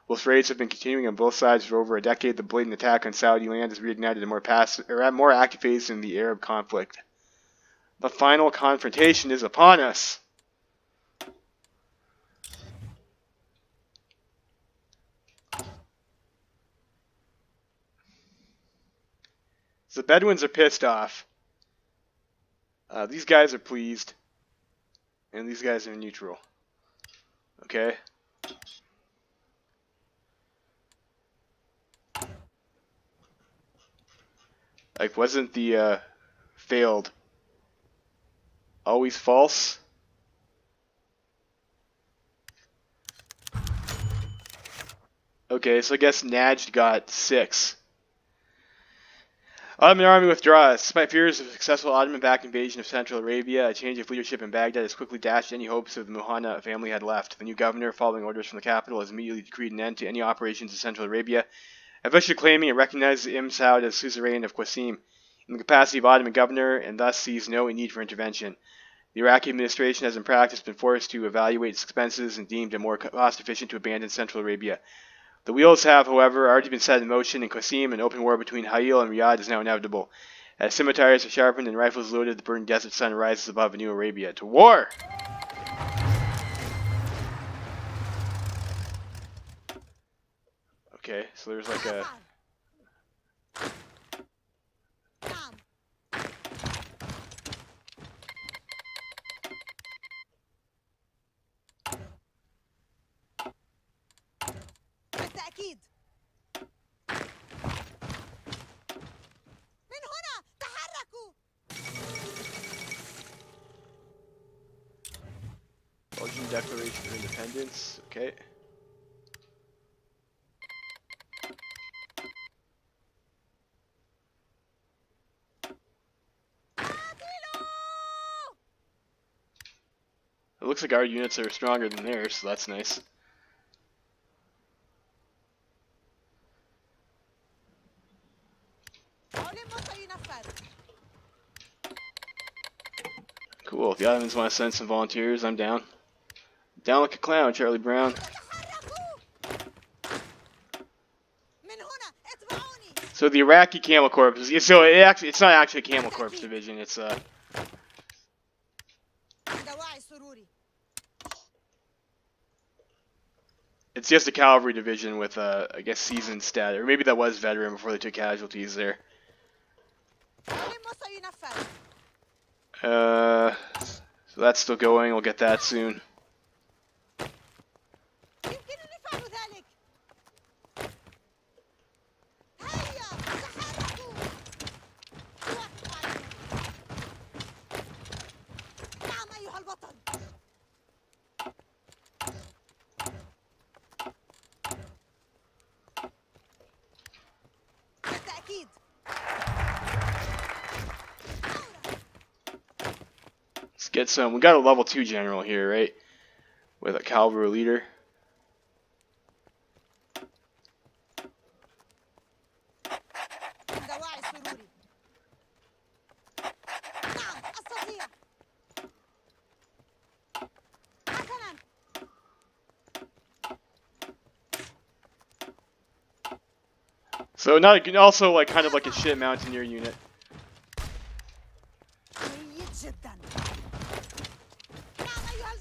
Whilst raids have been continuing on both sides for over a decade, the blatant attack on Saudi land has reignited a more active phase in the Arab conflict. The final confrontation is upon us. So the Bedouins are pissed off. These guys are pleased. And these guys are neutral. Okay? Like, wasn't the failed always false? Okay, so I guess Najd got 6. Ottoman army withdraws. Despite fears of a successful Ottoman-backed invasion of Central Arabia, a change of leadership in Baghdad has quickly dashed any hopes of the Muhanna family had left. The new governor, following orders from the capital, has immediately decreed an end to any operations in Central Arabia, officially claiming it recognizes Ibn Saud as suzerain of Qasim in the capacity of Ottoman governor, and thus sees no need for intervention. The Iraqi administration has in practice been forced to evaluate its expenses and deemed it more cost-efficient to abandon Central Arabia. The wheels have, however, already been set in motion in Qasim, and open war between Hayil and Riyadh is now inevitable. As scimitars are sharpened and rifles loaded, the burning desert sun rises above a new Arabia. To war! Okay, so there's like a... Belgian Declaration of Independence, okay. It looks like our units are stronger than theirs, so that's nice. Cool, if the Ottomans want to send some volunteers, I'm down. Down like a clown, Charlie Brown. So the Iraqi Camel Corps, it's not actually a Camel Corps division, it's it's just a cavalry division with I guess seasoned stat, or maybe that was veteran before they took casualties there. So that's still going, we'll get that soon. get some. We got a level 2 general here, right? With a cavalry leader. So not also like kind of like a shit mountaineer unit.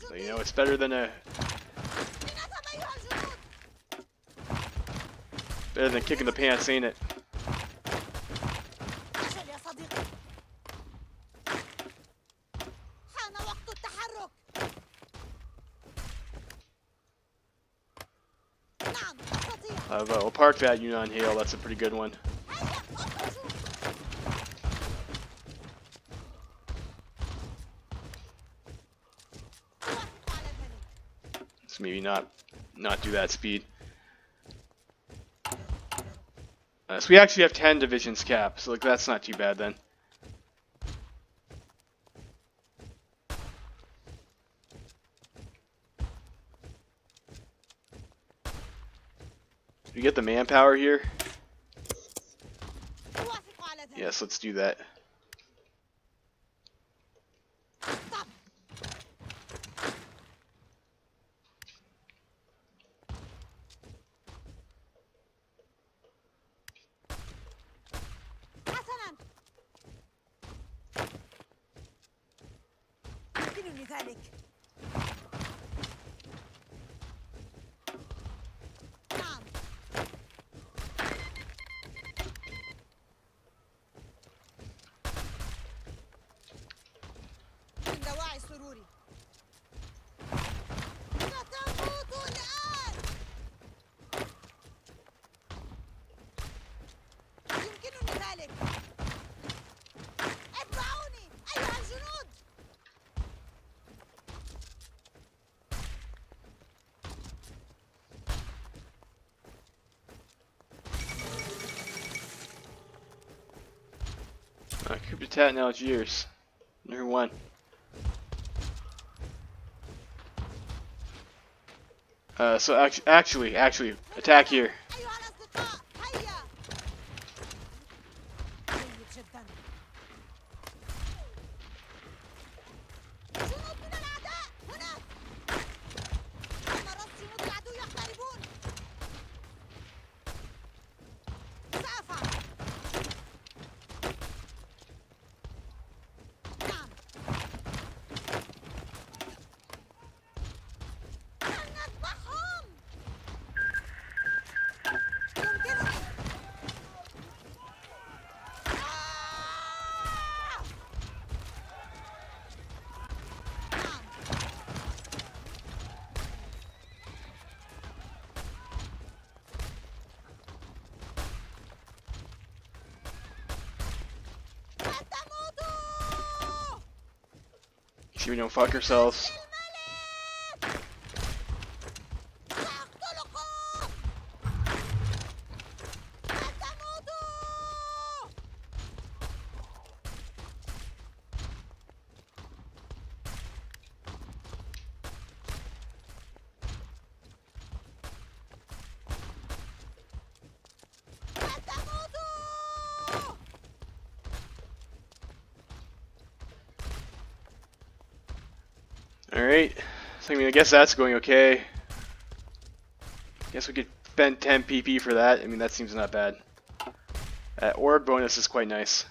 So, you know, it's better than kicking the pants, ain't it? We'll park that unit on Hale. That's a pretty good one. So maybe not do that speed. So we actually have 10 divisions cap, so like that's not too bad then. Did we get the manpower here? Yes, let's do that. Kubitat in Algiers. Number 1. So actually, attack here. Sure we don't fuck ourselves. Alright, so I guess that's going okay. Guess we could spend 10 PP for that. I mean, that seems not bad. Orb bonus is quite nice.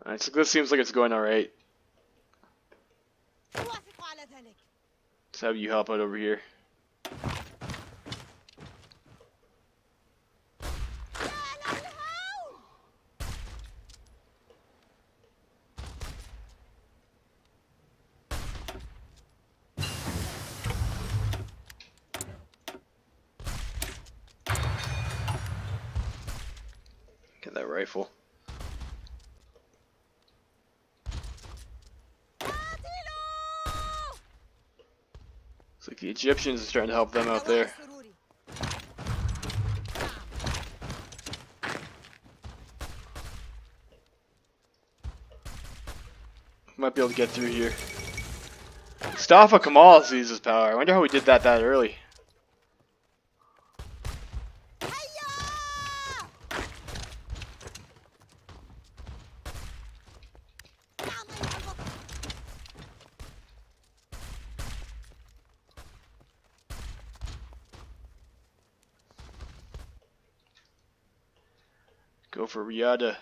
Alright, so this seems like it's going alright. Let's have you help out over here. The Egyptians are starting to help them out there. Might be able to get through here. Mustafa Kemal sees his power. I wonder how we did that early. Go for Riyadh.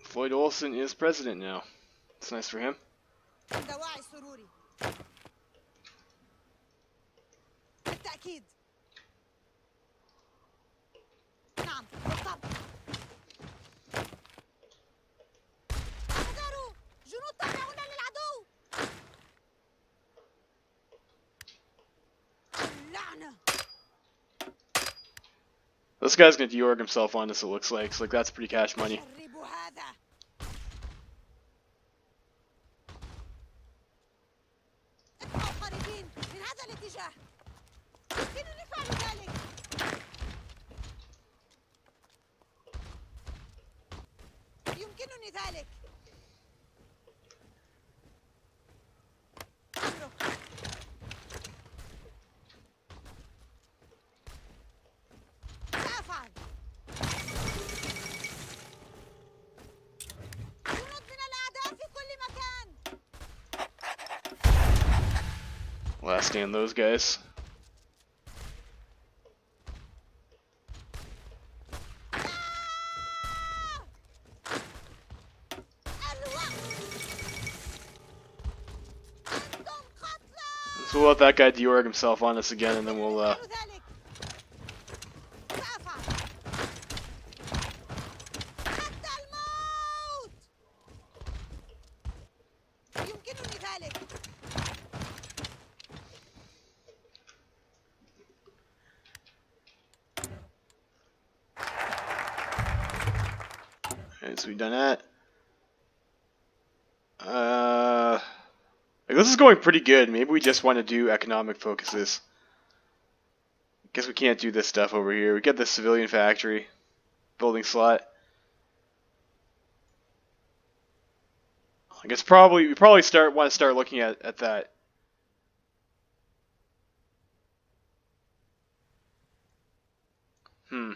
Floyd Olsen is president now. It's nice for him. This guy's gonna deorg himself on this, it looks like. So, that's pretty cash money. Last stand those guys. So we'll let that guy deorg himself on us again, and then we'll Alright, so we've done that. This is going pretty good. Maybe we just want to do economic focuses. Guess we can't do this stuff over here. We get the civilian factory building slot. I guess we probably want to start looking at that. We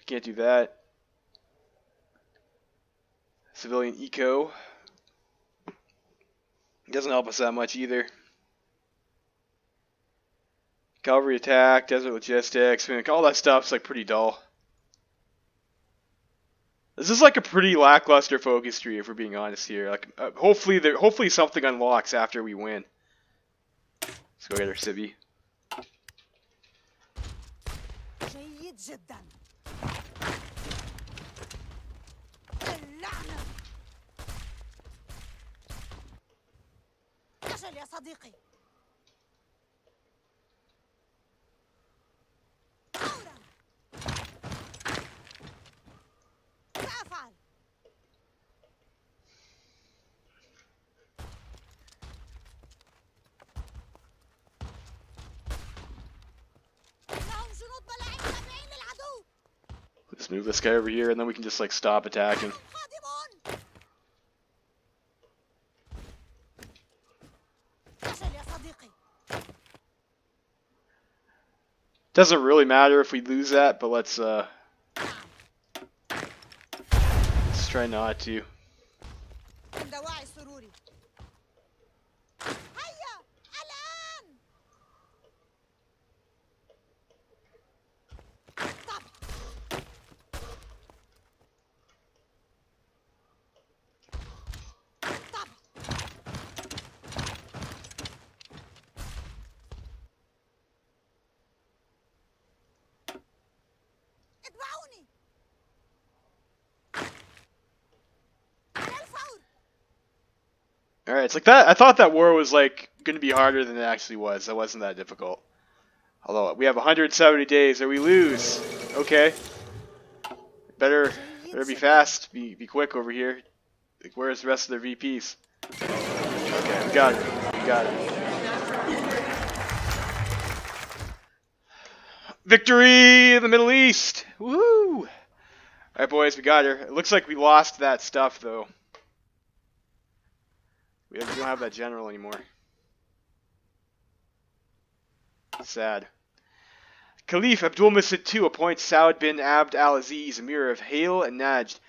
can't do that. Civilian eco doesn't help us that much either. Cavalry attack, desert logistics, all that stuff's like pretty dull. This is like a pretty lackluster focus tree, if we're being honest here. Like, hopefully something unlocks after we win. Let's go get our civvy. Let's move this guy over here, and then we can just like stop attacking. Doesn't really matter if we lose that, but let's try not to. Alright, it's like that. I thought that war was like going to be harder than it actually was. That wasn't that difficult. Although we have 170 days, or we lose. Okay. Better be fast. Be quick over here. Like, where's the rest of their VPs? Okay, we got it. We got it. Victory in the Middle East! Woohoo! Alright, boys, we got her. It looks like we lost that stuff, though. We don't have that general anymore. Sad. Caliph Abdulmajid II appoints Saud bin Abd al-Aziz, Emir of Hale and Najd.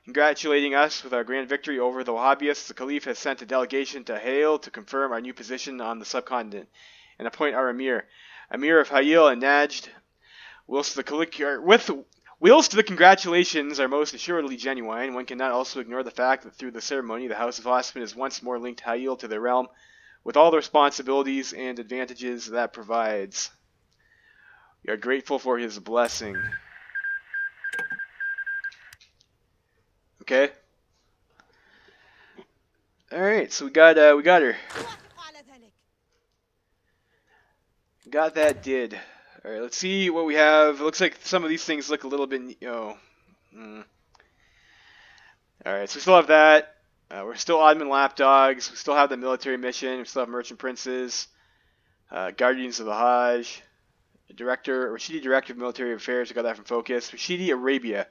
Congratulating us with our grand victory over the Wahhabists, the Caliph has sent a delegation to Hale to confirm our new position on the subcontinent and appoint our Emir, Emir of Hale and Najd. Whilst the congratulations are most assuredly genuine, one cannot also ignore the fact that through the ceremony, the House of Osman is once more linked Hale to their realm, with all the responsibilities and advantages that provides. We are grateful for his blessing. Okay. All right, so we got her. Got that did. All right, let's see what we have. It looks like some of these things look a little bit. All right, so we still have that. We're still Ottoman lapdogs. We still have the military mission. We still have merchant princes, guardians of the Hajj, Rasheed director of military affairs. We got that from Focus. Rasheed Arabia.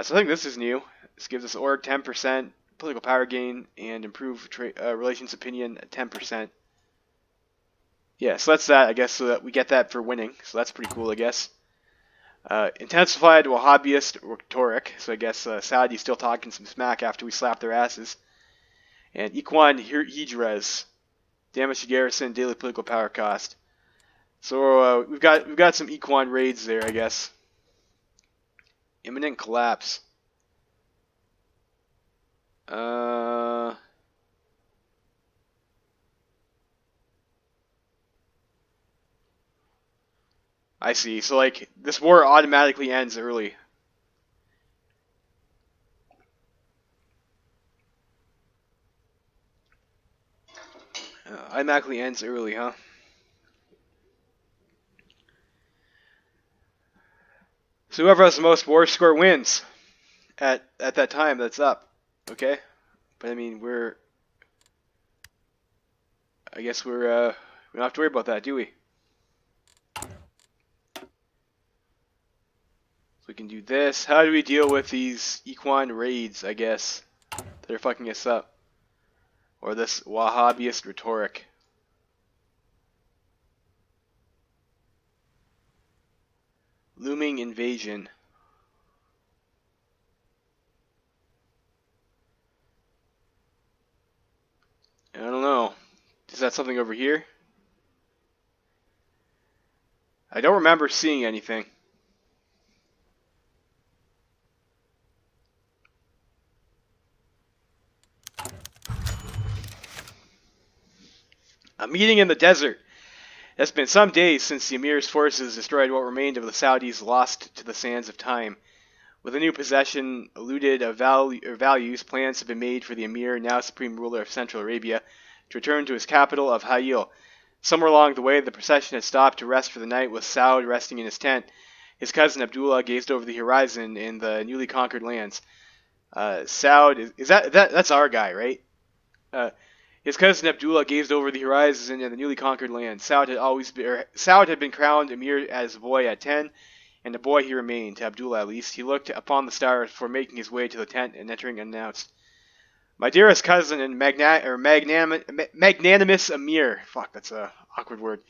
So I think this is new. This gives us org 10%, political power gain, and improved relations opinion at 10%. Yeah, so that's that, I guess, so that we get that for winning. So that's pretty cool, I guess. Intensified Wahhabist rhetoric. So I guess Saudi's still talking some smack after we slap their asses. And Ikhwan Hijraz. Damage to garrison, daily political power cost. So we've got some Ikhwan raids there, I guess. Imminent collapse. I see. So like this war automatically ends early. Automatically ends early, huh? So whoever has the most war score wins at that time. That's up. Okay, but I mean I guess we don't have to worry about that, do we? So we can do this. How do we deal with these Ikhwan raids, I guess, that are fucking us up? Or this Wahhabist rhetoric. Looming invasion. I don't know. Is that something over here? I don't remember seeing anything. A meeting in the desert. It has been some days since the Emir's forces destroyed what remained of the Saudis lost to the sands of time. With a new possession eluded of values, plans have been made for the Emir, now supreme ruler of Central Arabia, to return to his capital of Ha'il. Somewhere along the way, the procession had stopped to rest for the night, with Saud resting in his tent. His cousin Abdullah gazed over the horizon in the newly conquered lands. Saud that's our guy, right? His cousin Abdullah gazed over the horizon in the newly conquered land. Saud had been crowned Emir as a boy at 10, and a boy he remained, to Abdullah at least. He looked upon the stars before making his way to the tent and entering unannounced. My dearest cousin and magnanimous Emir. Fuck, that's a awkward word.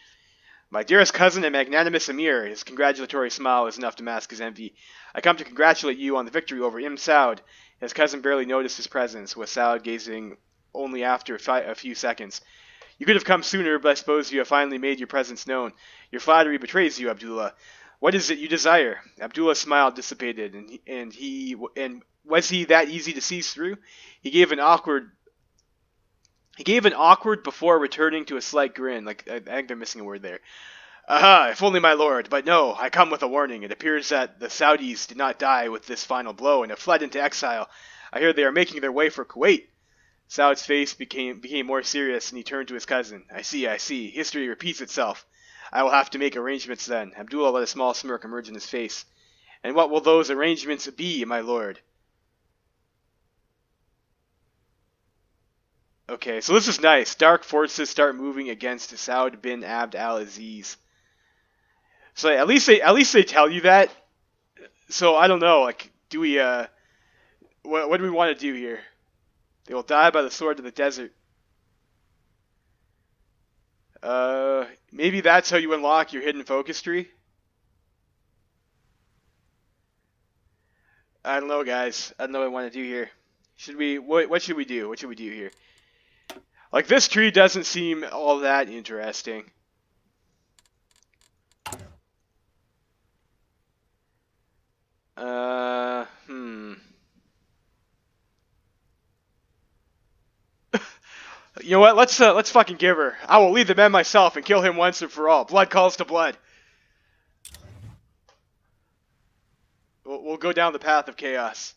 My dearest cousin and magnanimous Emir. His congratulatory smile was enough to mask his envy. I come to congratulate you on the victory over Saud. His cousin barely noticed his presence, with Saud gazing only after a few seconds. You could have come sooner, but I suppose you have finally made your presence known. Your flattery betrays you, Abdullah. What is it you desire? Abdullah's smile dissipated, and was he that easy to seize through? He gave an awkward before returning to a slight grin. Like I think they're missing a word there. Aha, if only my lord. But no, I come with a warning. It appears that the Saudis did not die with this final blow and have fled into exile. I hear they are making their way for Kuwait. Saud's face became more serious, and he turned to his cousin. I see, I see. History repeats itself. I will have to make arrangements then. Abdullah let a small smirk emerge in his face. And what will those arrangements be, my lord? Okay, so this is nice. Dark forces start moving against Saud bin Abd al-Aziz. So at least they tell you that. So I don't know. Like, do we what do we want to do here? They will die by the sword of the desert. Maybe that's how you unlock your hidden focus tree. I don't know, guys. I don't know what I want to do here. Should we? What should we do? What should we do here? Like, this tree doesn't seem all that interesting. You know what? Let's fucking give her. I will lead the men myself and kill him once and for all. Blood calls to blood. We'll go down the path of chaos.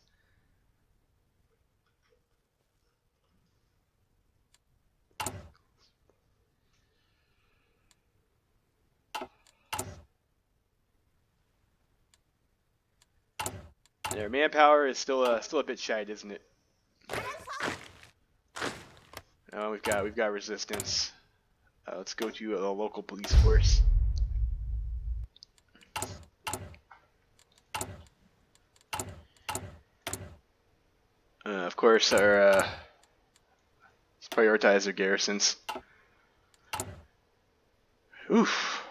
Their manpower is still a bit shite, isn't it? Oh, we've got resistance. Let's go to the local police force. Of course, let's prioritize our garrisons. Oof.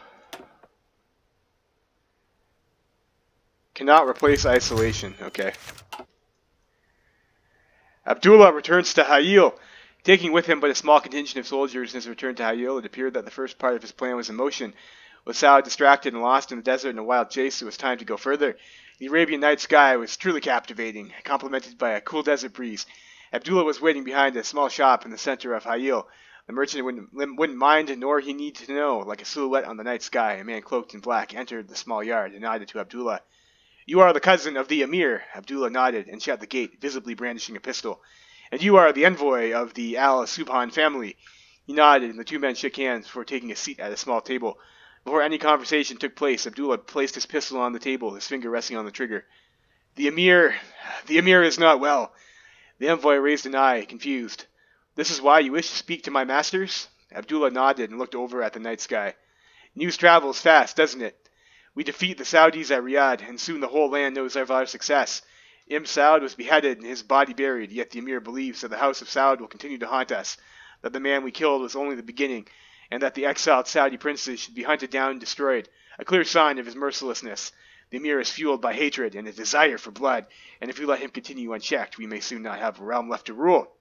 Cannot replace isolation. Okay. Abdullah returns to Hayil. Taking with him but a small contingent of soldiers in his return to Hayil, it appeared that the first part of his plan was in motion. With Saud distracted and lost in the desert in a wild chase, it was time to go further. The Arabian night sky was truly captivating, complemented by a cool desert breeze. Abdullah was waiting behind a small shop in the center of Hayil. The merchant wouldn't mind, nor he need to know. Like a silhouette on the night sky, a man cloaked in black entered the small yard and nodded to Abdullah. You are the cousin of the Emir. Abdullah nodded and shut the gate, visibly brandishing a pistol. And you are the envoy of the Al-Subhan family. He nodded, and the two men shook hands before taking a seat at a small table. Before any conversation took place, Abdullah placed his pistol on the table, his finger resting on the trigger. The Emir is not well. The envoy raised an eye, confused. This is why you wish to speak to my masters? Abdullah nodded and looked over at the night sky. News travels fast, doesn't it? We defeat the Saudis at Riyadh, and soon the whole land knows of our success. Saud was beheaded and his body buried, yet the Emir believes that the House of Saud will continue to haunt us, that the man we killed was only the beginning, and that the exiled Saudi princes should be hunted down and destroyed, a clear sign of his mercilessness. The Emir is fueled by hatred and a desire for blood, and if we let him continue unchecked, we may soon not have a realm left to rule.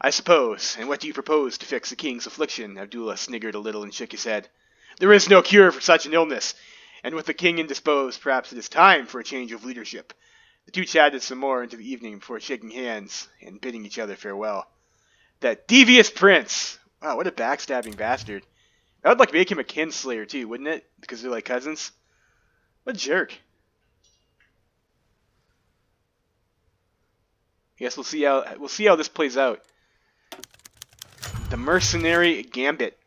I suppose. And what do you propose to fix the king's affliction? Abdullah sniggered a little and shook his head. There is no cure for such an illness, and with the king indisposed, perhaps it is time for a change of leadership. The two chatted some more into the evening before shaking hands and bidding each other farewell. That devious prince! Wow, what a backstabbing bastard. That would make him a kinslayer too, wouldn't it? Because they're like cousins. What a jerk. I guess we'll see how this plays out. The Mercenary Gambit.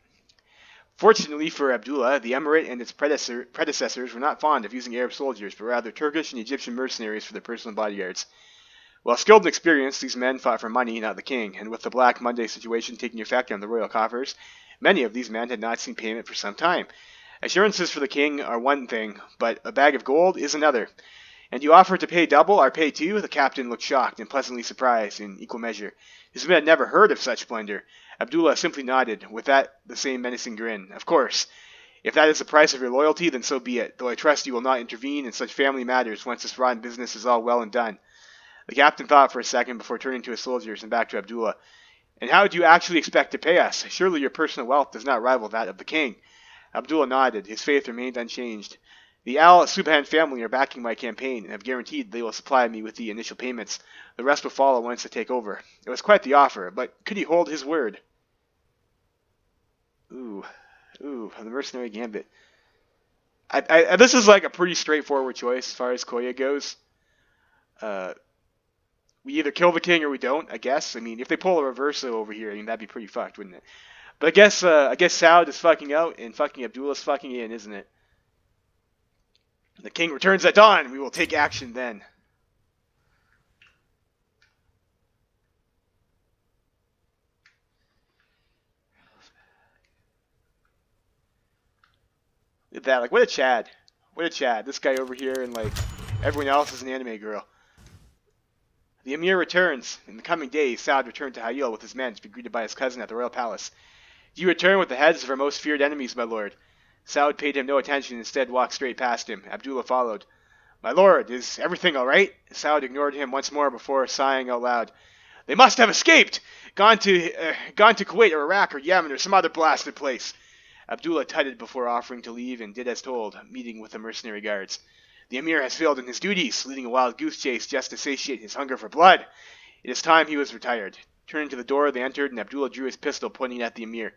Fortunately for Abdullah, the Emirate and its predecessors were not fond of using Arab soldiers, but rather Turkish and Egyptian mercenaries for their personal bodyguards. While skilled and experienced, these men fought for money, not the king, and with the Black Monday situation taking effect on the royal coffers, many of these men had not seen payment for some time. Assurances for the king are one thing, but a bag of gold is another. And you offer to pay double or pay two? The captain looked shocked and pleasantly surprised in equal measure. His men had never heard of such splendor. Abdullah simply nodded, with that the same menacing grin. Of course. If that is the price of your loyalty, then so be it, though I trust you will not intervene in such family matters once this rotten business is all well and done. The captain thought for a second before turning to his soldiers and back to Abdullah. And how do you actually expect to pay us? Surely your personal wealth does not rival that of the king. Abdullah nodded. His faith remained unchanged. The Al-Subhan family are backing my campaign and have guaranteed they will supply me with the initial payments. The rest will follow once I take over. It was quite the offer, but could he hold his word? Ooh, the Mercenary Gambit. This is like a pretty straightforward choice as far as Koya goes. We either kill the king or we don't, I guess. I mean, if they pull a reverso over here, I mean, that'd be pretty fucked, wouldn't it? But I guess Saud is fucking out and fucking Abdullah's fucking in, isn't it? The king returns at dawn. We will take action then. Look at that. Like, what a Chad. What a Chad. This guy over here and, like, everyone else is an anime girl. The Emir returns. In the coming days, Saud returned to Hayil with his men to be greeted by his cousin at the royal palace. You return with the heads of our most feared enemies, my lord. Saud paid him no attention and instead walked straight past him. Abdullah followed. My lord, is everything all right? Saud ignored him once more before sighing out loud. They must have escaped! Gone to Kuwait or Iraq or Yemen or some other blasted place. Abdullah tutted before offering to leave and did as told, meeting with the mercenary guards. The Emir has failed in his duties, leading a wild goose chase just to satiate his hunger for blood. It is time he was retired. Turning to the door, they entered, and Abdullah drew his pistol, pointing at the Emir.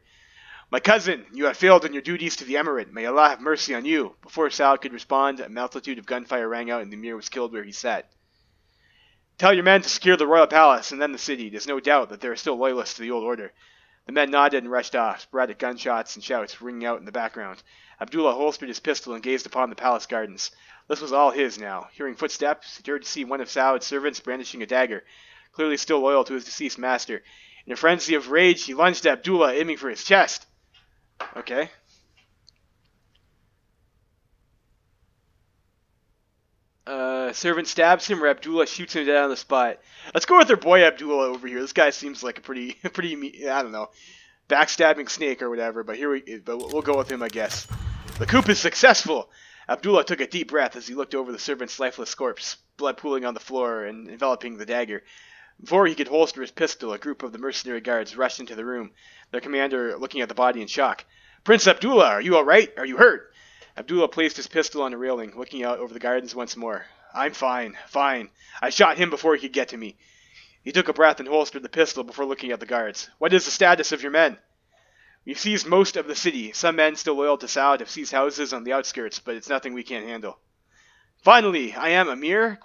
My cousin, you have failed in your duties to the Emirate. May Allah have mercy on you. Before Saud could respond, a multitude of gunfire rang out, and the Emir was killed where he sat. Tell your men to secure the royal palace and then the city. There's no doubt that there are still loyalists to the old order. The men nodded and rushed off, sporadic gunshots and shouts ringing out in the background. Abdullah holstered his pistol and gazed upon the palace gardens. This was all his now. Hearing footsteps, he turned to see one of Saud's servants brandishing a dagger, clearly still loyal to his deceased master. In a frenzy of rage, he lunged at Abdullah, aiming for his chest. Okay. Servant stabs him, or Abdullah shoots him dead on the spot. Let's go with our boy Abdullah over here. This guy seems like a pretty, I don't know, backstabbing snake or whatever. But we'll go with him, I guess. The coup is successful. Abdullah took a deep breath as he looked over the servant's lifeless corpse, blood pooling on the floor and enveloping the dagger. Before he could holster his pistol, a group of the mercenary guards rushed into the room, their commander looking at the body in shock. Prince Abdullah, are you all right? Are you hurt? Abdullah placed his pistol on a railing, looking out over the gardens once more. I'm fine, fine. I shot him before he could get to me. He took a breath and holstered the pistol before looking at the guards. What is the status of your men? We've seized most of the city. Some men still loyal to Saud have seized houses on the outskirts, but it's nothing we can't handle. Finally, I am Emir? ?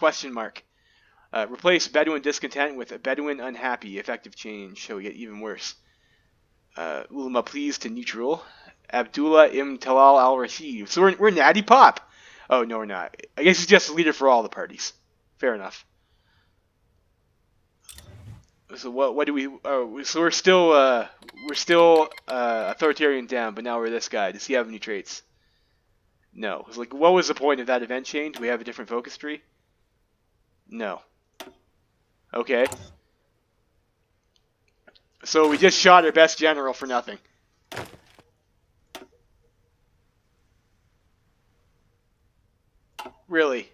Replace Bedouin discontent with Bedouin unhappy. Effective change. So we get even worse. Ulama pleased to neutral. Abdullah Ibn Talal al-Rasheed. So we're Natty Pop. Oh, no, we're not. I guess he's just a leader for all the parties. Fair enough. So what do we? Oh, so we're still authoritarian down, but now we're this guy. Does he have any traits? No. It's like, what was the point of that event chain? Do we have a different focus tree? No. Okay. So we just shot our best general for nothing. Really?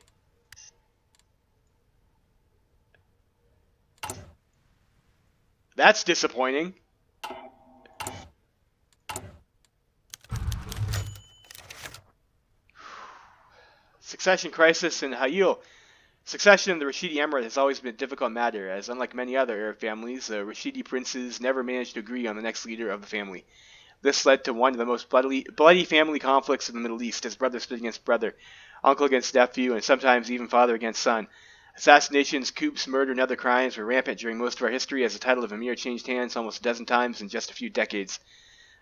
That's disappointing. Succession crisis in Hayil. Succession in the Rashidi Emirate has always been a difficult matter, as unlike many other Arab families, the Rashidi princes never managed to agree on the next leader of the family. This led to one of the most bloody family conflicts in the Middle East, as brother stood against brother, uncle against nephew, and sometimes even father against son. Assassinations, coups, murder, and other crimes were rampant during most of our history, as the title of Emir changed hands almost a dozen times in just a few decades.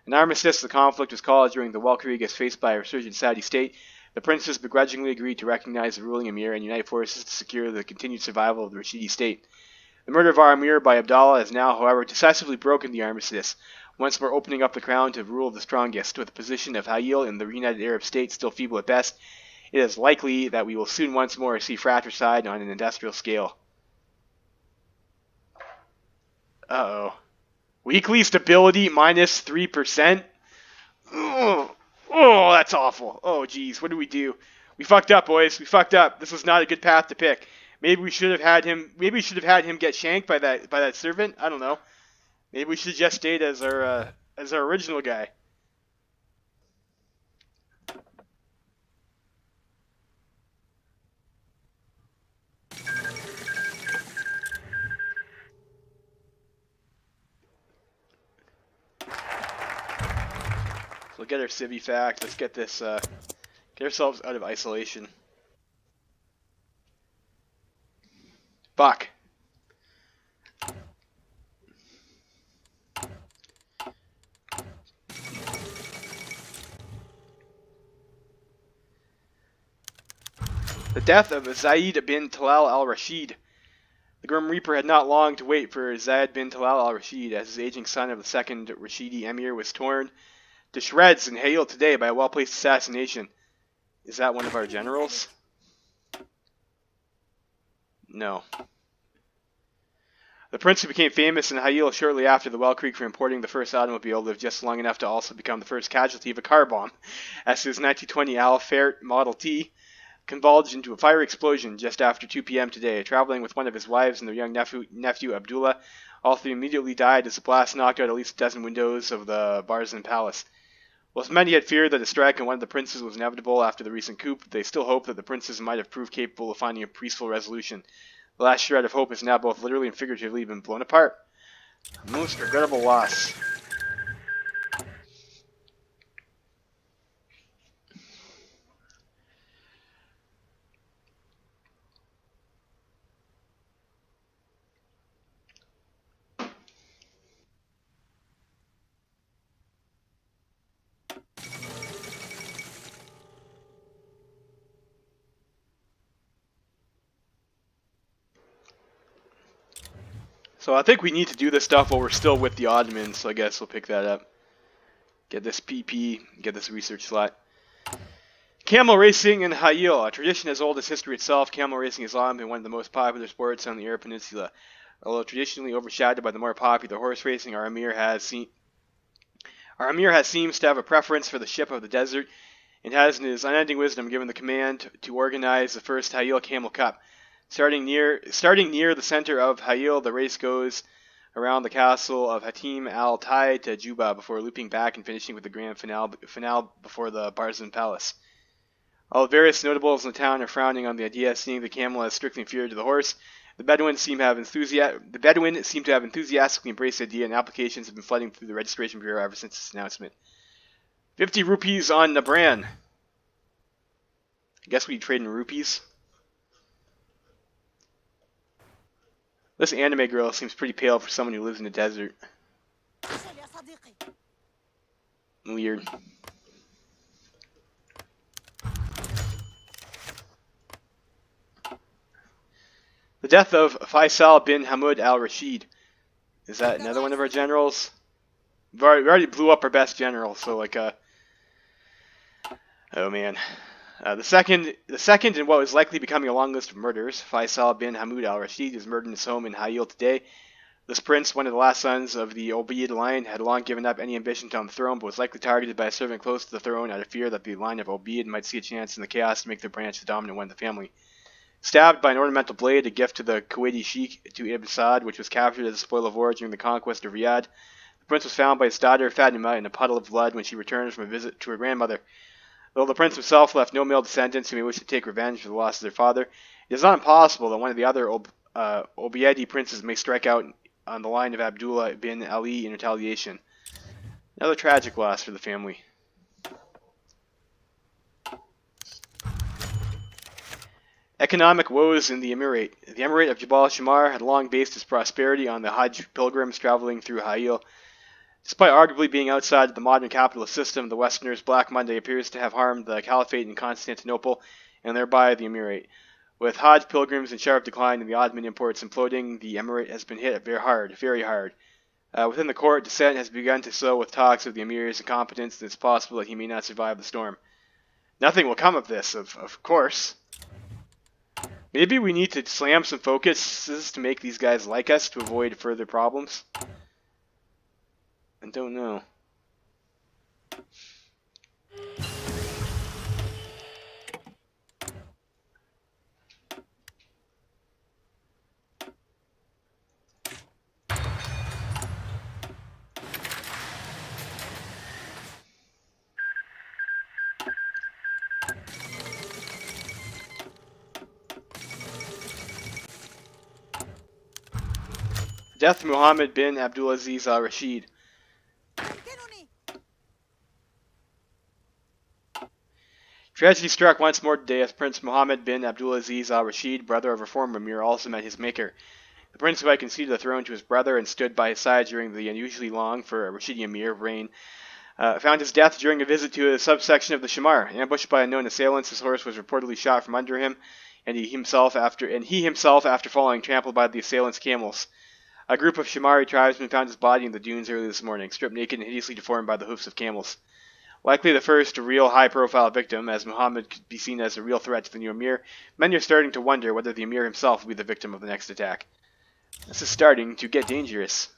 An armistice of the conflict was called during the Walkyrie as faced by a resurgent Saudi state. The princes begrudgingly agreed to recognize the ruling Emir and unite forces to secure the continued survival of the Rashidi state. The murder of our Emir by Abdullah has now, however, decisively broken the armistice, once more opening up the crown to rule the strongest. With the position of Hayil in the reunited Arab state still feeble at best, it is likely that we will soon once more see fratricide on an industrial scale. Uh-oh. Weekly stability minus 3%? Oh, that's awful. Oh, geez, what do we do? We fucked up, boys. We fucked up. This was not a good path to pick. Maybe we should have had him. Maybe we should have had him get shanked by that servant. I don't know. Maybe we should have just stayed as our original guy. So we'll get our civvy fact. Let's get this. Get ourselves out of isolation. Fuck. The death of Zayed bin Talal al-Rasheed. The Grim Reaper had not long to wait for Zayed bin Talal al-Rasheed, as his aging son of the second Rashidi emir was torn to shreds in Hayil today by a well-placed assassination. Is that one of our generals? No. The prince who became famous in Hayil shortly after the Well Creek for importing the first automobile lived just long enough to also become the first casualty of a car bomb, as his 1920 Al-Fert Model T convulged into a fiery explosion just after 2 p.m. today. Traveling with one of his wives and their young nephew Abdullah, all three immediately died as the blast knocked out at least a dozen windows of the Barzan Palace. Whilst many had feared that a strike on one of the princes was inevitable after the recent coup, they still hoped that the princes might have proved capable of finding a peaceful resolution. The last shred of hope has now both literally and figuratively been blown apart. A most regrettable loss. So I think we need to do this stuff while we're still with the Ottomans, so I guess we'll pick that up. Get this PP, get this research slot. Camel racing in Hayil, a tradition as old as history itself. Camel racing has long been one of the most popular sports on the Arab Peninsula. Although traditionally overshadowed by the more popular horse racing, our Emir seems to have a preference for the ship of the desert, and has in his unending wisdom given the command to organize the first Hayil Camel Cup. Starting near the center of Hayil, the race goes around the castle of Hatim al-Tai to Juba before looping back and finishing with the grand finale before the Barzan Palace. All various notables in the town are frowning on the idea, seeing the camel as strictly inferior to the horse. The Bedouins seem to have enthusiastically embraced the idea, and applications have been flooding through the registration bureau ever since its announcement. 50 rupees on Nabran. I guess we trade in rupees. This anime girl seems pretty pale for someone who lives in the desert. Weird. The death of Faisal bin Hamid al-Rasheed. Is that another one of our generals? We already blew up our best general, so oh man. The second in what was likely becoming a long list of murders, Faisal bin Hamid al-Rasheed is murdered in his home in Hayil today. This prince, one of the last sons of the Obeid line, had long given up any ambition to on the throne, but was likely targeted by a servant close to the throne out of fear that the line of Obeid might see a chance in the chaos to make their branch the dominant one of the family. Stabbed by an ornamental blade, a gift to the Kuwaiti sheikh to Ibn Saad, which was captured as a spoil of war during the conquest of Riyadh, the prince was found by his daughter Fatima in a puddle of blood when she returned from a visit to her grandmother. Though the prince himself left no male descendants who may wish to take revenge for the loss of their father, it is not impossible that one of the other Obeidi princes may strike out on the line of Abdullah bin Ali in retaliation. Another tragic loss for the family. Economic woes in the Emirate. The Emirate of Jabal Shimar had long based its prosperity on the Hajj pilgrims traveling through Hayil. Despite arguably being outside of the modern capitalist system, the Westerners' Black Monday appears to have harmed the Caliphate in Constantinople and thereby the Emirate. With Hajj pilgrims in sharp decline and the Ottoman imports imploding, the Emirate has been hit very hard. Within the court, dissent has begun to sow with talks of the Emir's incompetence, and it's possible that he may not survive the storm. Nothing will come of this, of course. Maybe we need to slam some focuses to make these guys like us to avoid further problems. I don't know. Death of Muhammad bin Abdulaziz al-Rasheed. Tragedy struck once more today as Prince Muhammad bin Abdulaziz al-Rasheed, brother of reformer Emir, also met his maker. The prince who had conceded the throne to his brother and stood by his side during the unusually long for a Rashidi Emir reign Found his death during a visit to a subsection of the Shimar. Ambushed by unknown assailants, his horse was reportedly shot from under him, and he himself, after falling, trampled by the assailants' camels. A group of Shamari tribesmen found his body in the dunes early this morning, stripped naked and hideously deformed by the hoofs of camels. Likely the first real high-profile victim, as Muhammad could be seen as a real threat to the new emir, many are starting to wonder whether the emir himself will be the victim of the next attack. This is starting to get dangerous.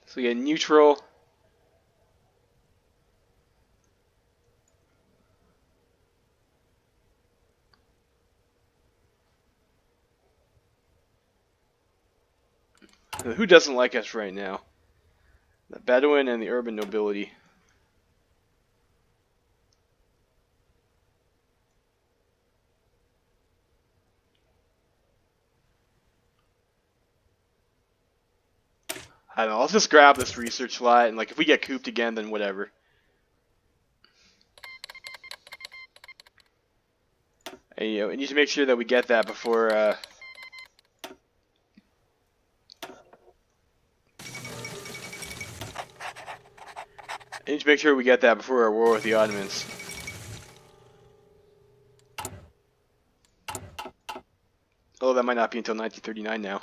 So we get neutral. Who doesn't like us right now? The Bedouin and the urban nobility. I don't know, let's just grab this research slot, and if we get cooped again, then whatever. And, we need to make sure that we get that before, I need to make sure we get that before our war with the Ottomans. Although that might not be until 1939 now.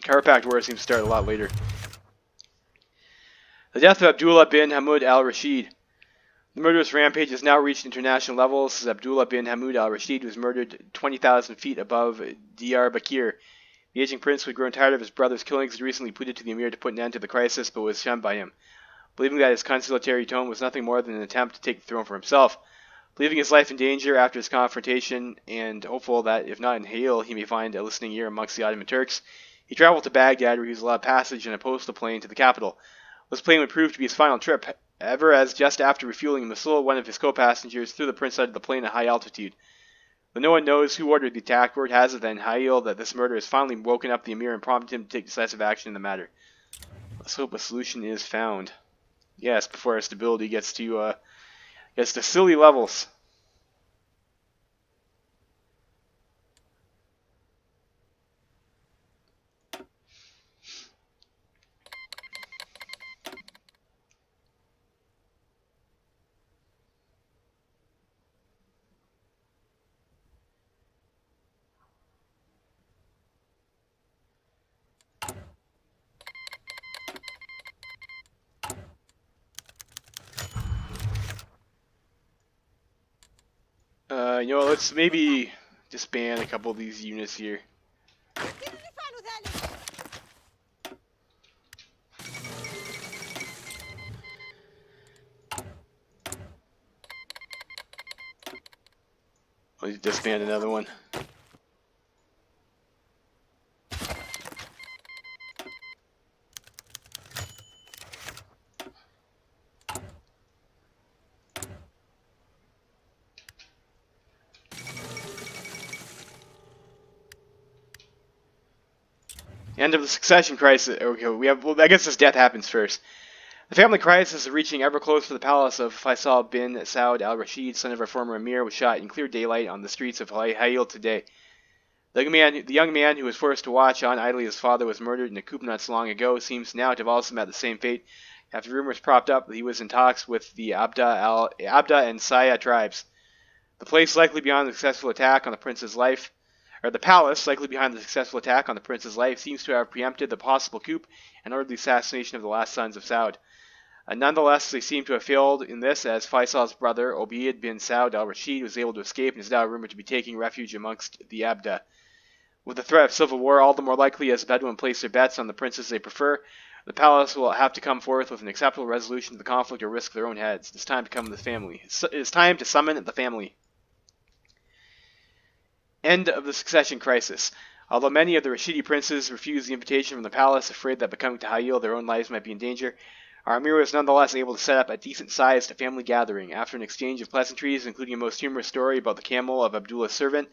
Kaiserreich Pact war seems to start a lot later. The death of Abdullah bin Hamid al-Rasheed. The murderous rampage has now reached international levels as Abdullah bin Hamid al-Rasheed was murdered 20,000 feet above Diyarbakir. The aging prince, who had grown tired of his brother's killings, had recently pleaded to the emir to put an end to the crisis, but was shunned by him. Believing that his conciliatory tone was nothing more than an attempt to take the throne for himself. Believing his life in danger after his confrontation, and hopeful that, if not in Hale, he may find a listening ear amongst the Ottoman Turks, he traveled to Baghdad, where he was allowed passage in a postal plane to the capital. This plane would prove to be his final trip, ever as just after refueling in Mosul, one of his co-passengers threw the prince out of the plane at high altitude. Though no one knows who ordered the attack, word has it that in Ha'il that this murder has finally woken up the emir and prompted him to take decisive action in the matter. Let's hope a solution is found. Yes, before our stability gets to silly levels. Let's maybe disband a couple of these units here. I'll disband another one. End of the succession crisis. Okay, I guess this death happens first. The family crisis is reaching ever closer to the palace of Faisal bin Saud al-Rashid, son of our former emir, was shot in clear daylight on the streets of Ha'il today. The young man who was forced to watch on idly his father was murdered in a coup not so long ago seems now to have also met the same fate, after rumors propped up that he was in talks with the Abda and Saya tribes. The place likely beyond the successful attack on the prince's life. The palace, likely behind the successful attack on the prince's life, seems to have preempted the possible coup and ordered the assassination of the last sons of Saud. Nonetheless, they seem to have failed in this, as Faisal's brother, Obeid bin Saud al-Rashid, was able to escape and is now rumored to be taking refuge amongst the Abda. With the threat of civil war all the more likely as the Bedouin place their bets on the princes they prefer, the palace will have to come forth with an acceptable resolution to the conflict or risk their own heads. It is time to summon the family. End of the succession crisis. Although many of the Rashidi princes refused the invitation from the palace, afraid that by coming to Ha'il their own lives might be in danger, Our Emir was nonetheless able to set up a decent-sized family gathering. After an exchange of pleasantries, including a most humorous story about the camel of Abdullah's servant,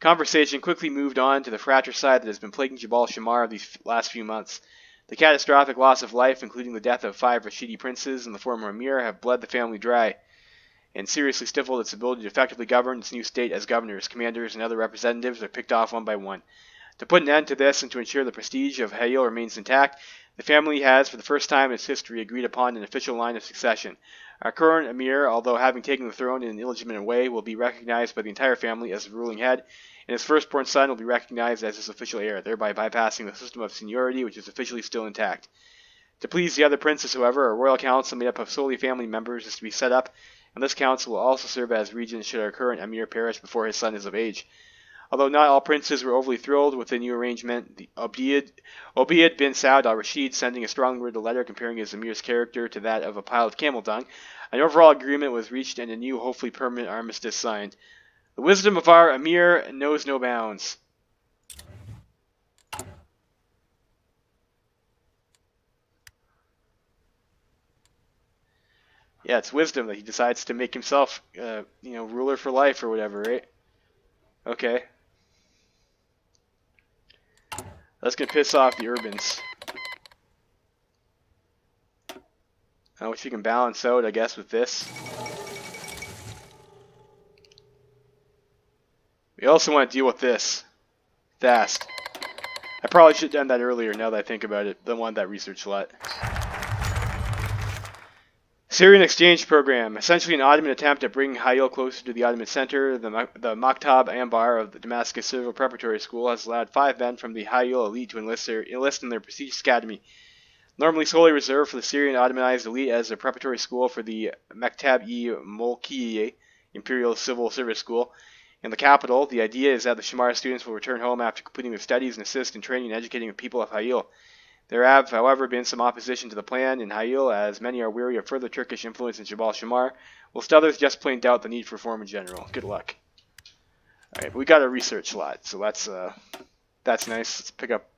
conversation quickly moved on to the fratricide that has been plaguing Jabal Shammar these last few months. The catastrophic loss of life, including the death of 5 Rasheedi princes and the former Emir, have bled the family dry and seriously stifled its ability to effectively govern its new state as governors, commanders, and other representatives are picked off one by one. To put an end to this and to ensure the prestige of Hayil remains intact, the family has, for the first time in its history, agreed upon an official line of succession. Our current Emir, although having taken the throne in an illegitimate way, will be recognized by the entire family as the ruling head, and his firstborn son will be recognized as his official heir, thereby bypassing the system of seniority, which is officially still intact. To please the other princes, however, a royal council made up of solely family members is to be set up, and this council will also serve as regent should our current Emir perish before his son is of age. Although not all princes were overly thrilled with the new arrangement, the Obeid bin Saud al-Rashid sending a strongly worded letter comparing his Emir's character to that of a pile of camel dung, an overall agreement was reached and a new, hopefully permanent armistice signed. The wisdom of our Emir knows no bounds. Yeah, it's wisdom that he decides to make himself, ruler for life or whatever, right? Okay. That's gonna piss off the Urbans. Which we can balance out, I guess, with this. We also want to deal with this. Fast. I probably should have done that earlier now that I think about it. Don't want that research slot. Syrian exchange program, essentially an Ottoman attempt at bringing Hayil closer to the Ottoman center. The Maktab Ambar of the Damascus Civil Preparatory School has allowed 5 men from the Hayil elite to enlist in their prestigious academy. Normally solely reserved for the Syrian Ottomanized elite as a preparatory school for the Maktab-i-Molkiye Imperial Civil Service School. In the capital, the idea is that the Shimar students will return home after completing their studies and assist in training and educating the people of Hayil. There have, however, been some opposition to the plan in Hayil, as many are weary of further Turkish influence in Jabal Shammar, whilst others just plain doubt the need for reform in general. Good luck. Alright, but we got a research slot, so that's nice. Let's pick up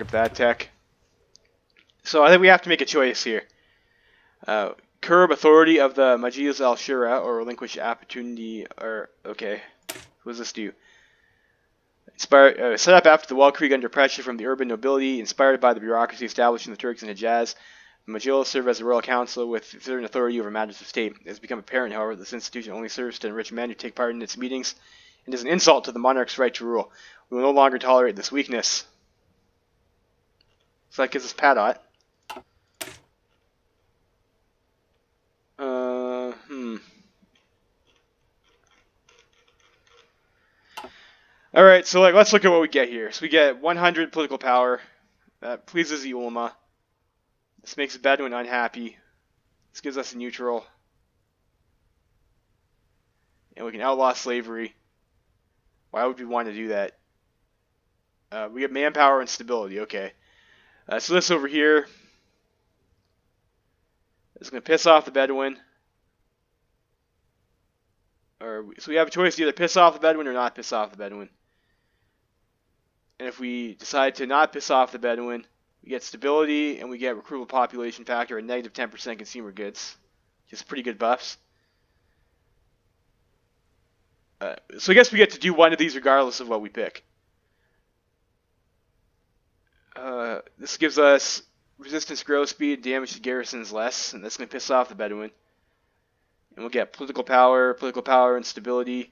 that tech. So I think we have to make a choice here. Curb authority of the Majlis al-Shura, or relinquish opportunity, or, okay, what does this do? Set up after the Wal-Krieg under pressure from the urban nobility, inspired by the bureaucracy established in the Turks and Hejaz, the Majlis serve as a royal council with certain authority over matters of state. It has become apparent, however, that this institution only serves to enrich men who take part in its meetings, and is an insult to the monarch's right to rule. We will no longer tolerate this weakness. So that gives us Padot. Alright, so let's look at what we get here. So we get 100 political power. That pleases the ulama. This makes the Bedouin unhappy. This gives us a neutral. And we can outlaw slavery. Why would we want to do that? We get manpower and stability. Okay. So this over here is going to piss off the Bedouin. So we have a choice to either piss off the Bedouin or not piss off the Bedouin. And if we decide to not piss off the Bedouin, we get stability and we get recruitable population factor and negative 10% consumer goods. Just pretty good buffs. So I guess we get to do one of these regardless of what we pick. This gives us resistance growth speed, damage to garrisons less, and that's going to piss off the Bedouin. And we'll get political power and stability.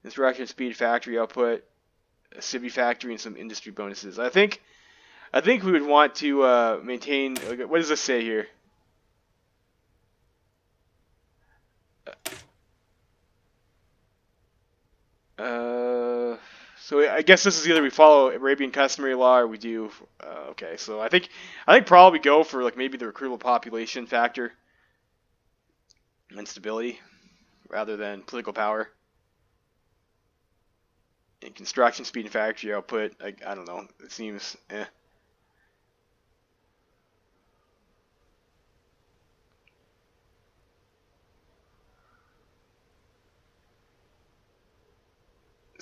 Insurrection speed, factory output, a civvy factory, and some industry bonuses. I think we would want to maintain. What does this say here? So I guess this is either we follow Arabian customary law or we do. Okay, so I think probably go for maybe the recruitable population factor and stability rather than political power. And construction speed and factory output, I don't know. It seems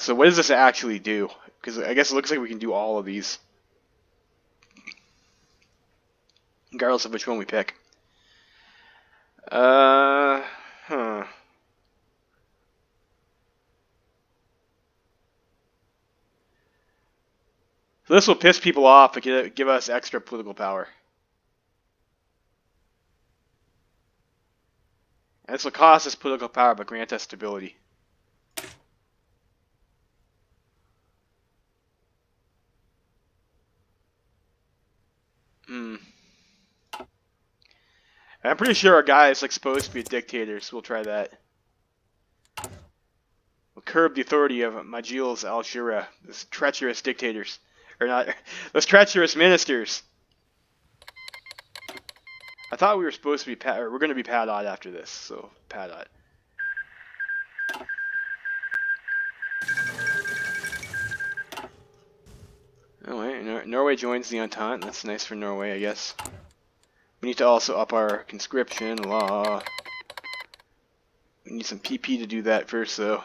So what does this actually do? Because I guess it looks like we can do all of these. regardless of which one we pick. Huh. So this will piss people off, but give us extra political power. And this will cost us political power, but grant us stability. I'm pretty sure our guy is like supposed to be a dictator, so we'll try that. We'll curb the authority of Majlis al-Shura, those treacherous dictators. Or not, those treacherous ministers. I thought we were supposed to be, we're going to be Padot after this, so Padot. Oh wait, Norway joins the Entente. That's nice for Norway, I guess. We need to also up our conscription law. We need some PP to do that first, though.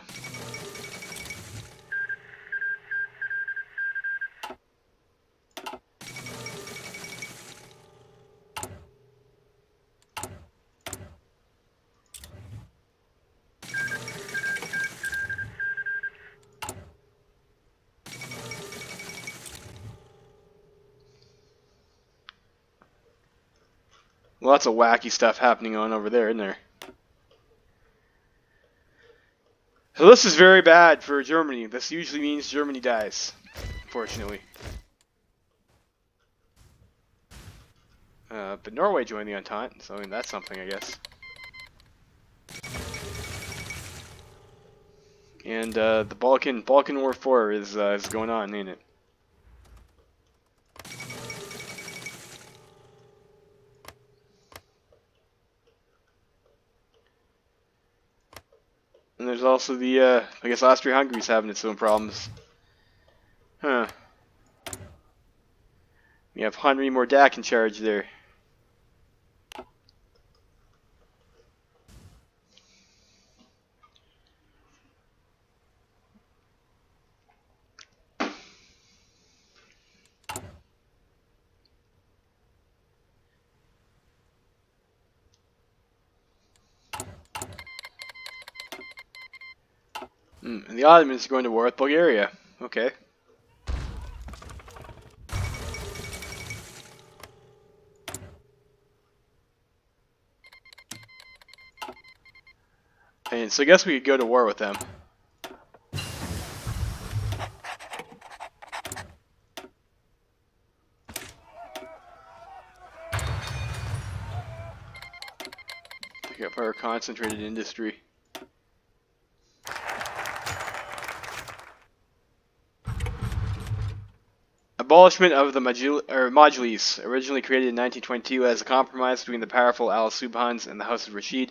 Lots of wacky stuff happening on over there, isn't there? So this is very bad for Germany. This usually means Germany dies, unfortunately. But Norway joined the Entente, so I mean that's something, I guess. And the Balkan War 4 is going on, ain't it? And there's also the, I guess Austria-Hungary's having its own problems. Huh. We have Henry Mordack in charge there. And the Ottomans are going to war with Bulgaria. Okay. And so I guess we could go to war with them. Pick up our concentrated industry. Abolishment of the Majlis, originally created in 1922 as a compromise between the powerful Al-Subhans and the House of Rasheed.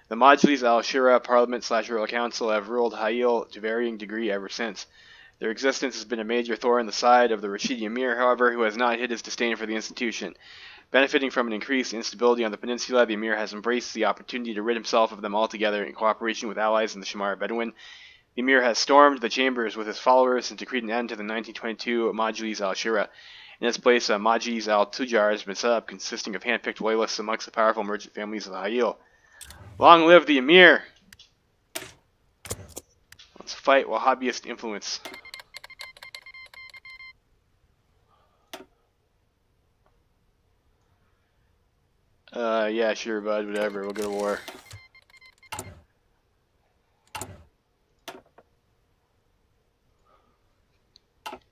The Majlis al-Shura Parliament/Royal Council have ruled Hayil to varying degree ever since. Their existence has been a major thorn in the side of the Rashidi Emir, however, who has not hid his disdain for the institution. Benefiting from an increased instability on the peninsula, the Emir has embraced the opportunity to rid himself of them altogether in cooperation with allies in the Shimar Bedouin. The Emir has stormed the chambers with his followers and decreed an end to the 1922 Majlis al-Shura. In its place, a Majlis al-Tujar has been set up, consisting of hand-picked loyalists amongst the powerful merchant families of the Hayil. Long live the Emir! Let's fight Wahhabist influence. Yeah, sure, bud, whatever, we'll go to war.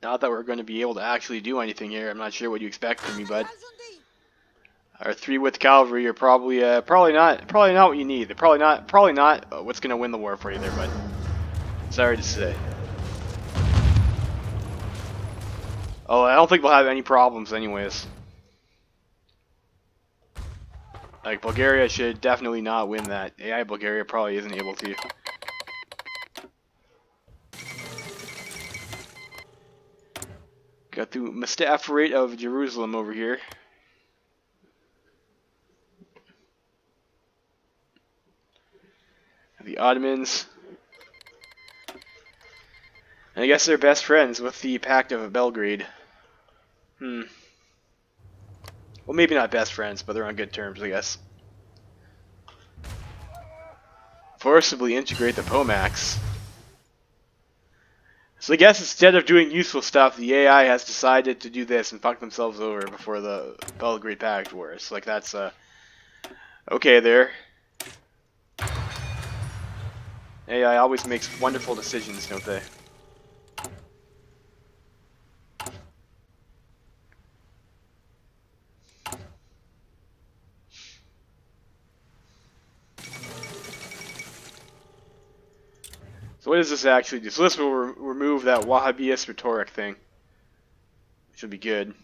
Not that we're going to be able to actually do anything here. I'm not sure what you expect from me, bud. Our 3-width cavalry are probably not what you need. They're probably not what's going to win the war for you there, bud. Sorry to say. Oh, I don't think we'll have any problems anyways. Like, Bulgaria should definitely not win that. AI Bulgaria probably isn't able to. Got the Mustafirate of Jerusalem over here. The Ottomans. And I guess they're best friends with the Pact of Belgrade. We'll Well, maybe not best friends, but they're on good terms, I guess. Forcibly integrate the Pomacs. So I guess instead of doing useful stuff, the AI has decided to do this and fuck themselves over before the Belgrade Pact Wars. Like, that's, okay there. AI always makes wonderful decisions, don't they? So what does this actually do? So this will remove that Wahhabist rhetoric thing. Which will be good.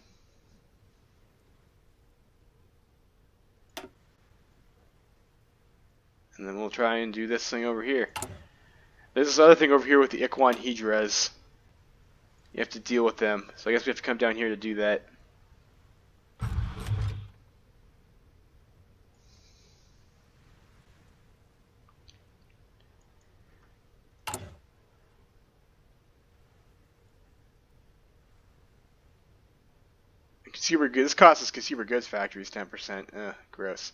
And then we'll try and do this thing over here. There's this other thing over here with the Ikhwan Hijras. You have to deal with them. So I guess we have to come down here to do that. Consumer goods. This costs us consumer goods factories 10%. Ugh, gross.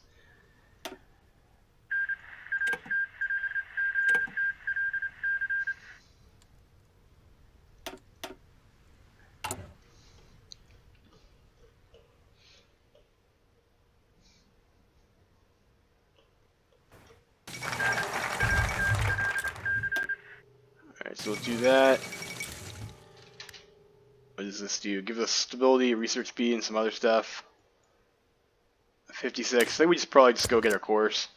Alright, so we'll do that. What does this do? Give us stability, research speed, and some other stuff. 56. I think we just probably just go get our course.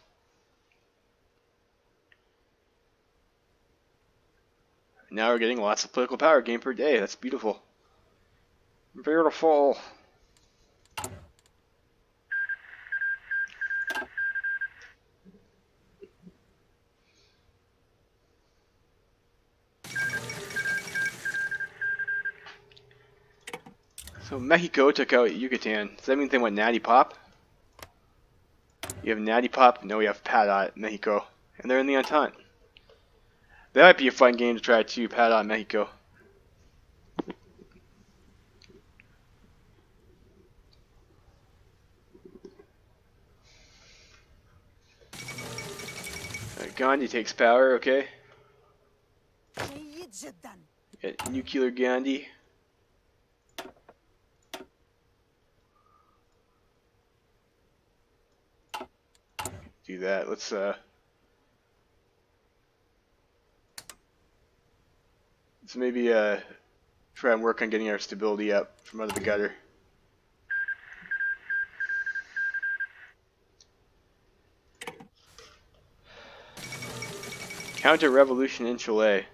Now we're getting lots of political power gain per day. That's beautiful. Beautiful. So Mexico took out Yucatan. Does that mean they went natty pop? You have natty pop? No, we have Padot, Mexico. And they're in the Entente. That might be a fun game to try too, Padot, Mexico. Gandhi takes power, okay. Get nuclear Gandhi. Do that. Let's maybe try and work on getting our stability up from under the gutter. Counter-revolution in Chile.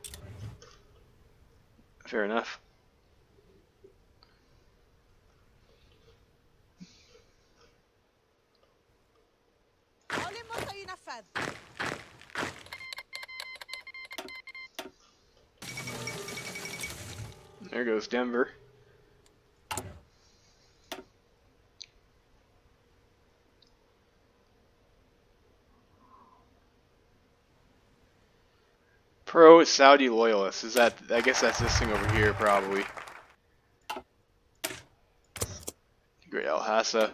Fair enough. There goes Denver. Pro-Saudi loyalists. Is that? I guess that's this thing over here, probably. Great Al-Hassa.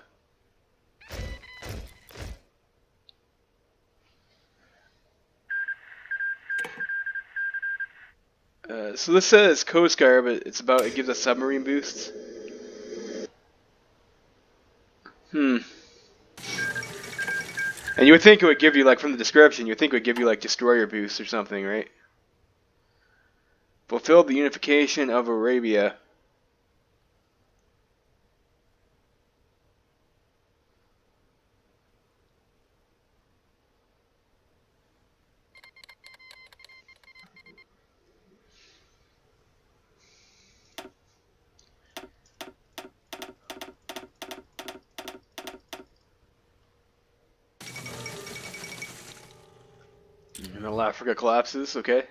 So this says Coast Guard, but it's about it gives us submarine boosts. And you would think it would give you, like, from the description, you would think it would give you, like, destroyer boosts or something, right? Fulfilled the unification of Arabia. And all Africa collapses, okay.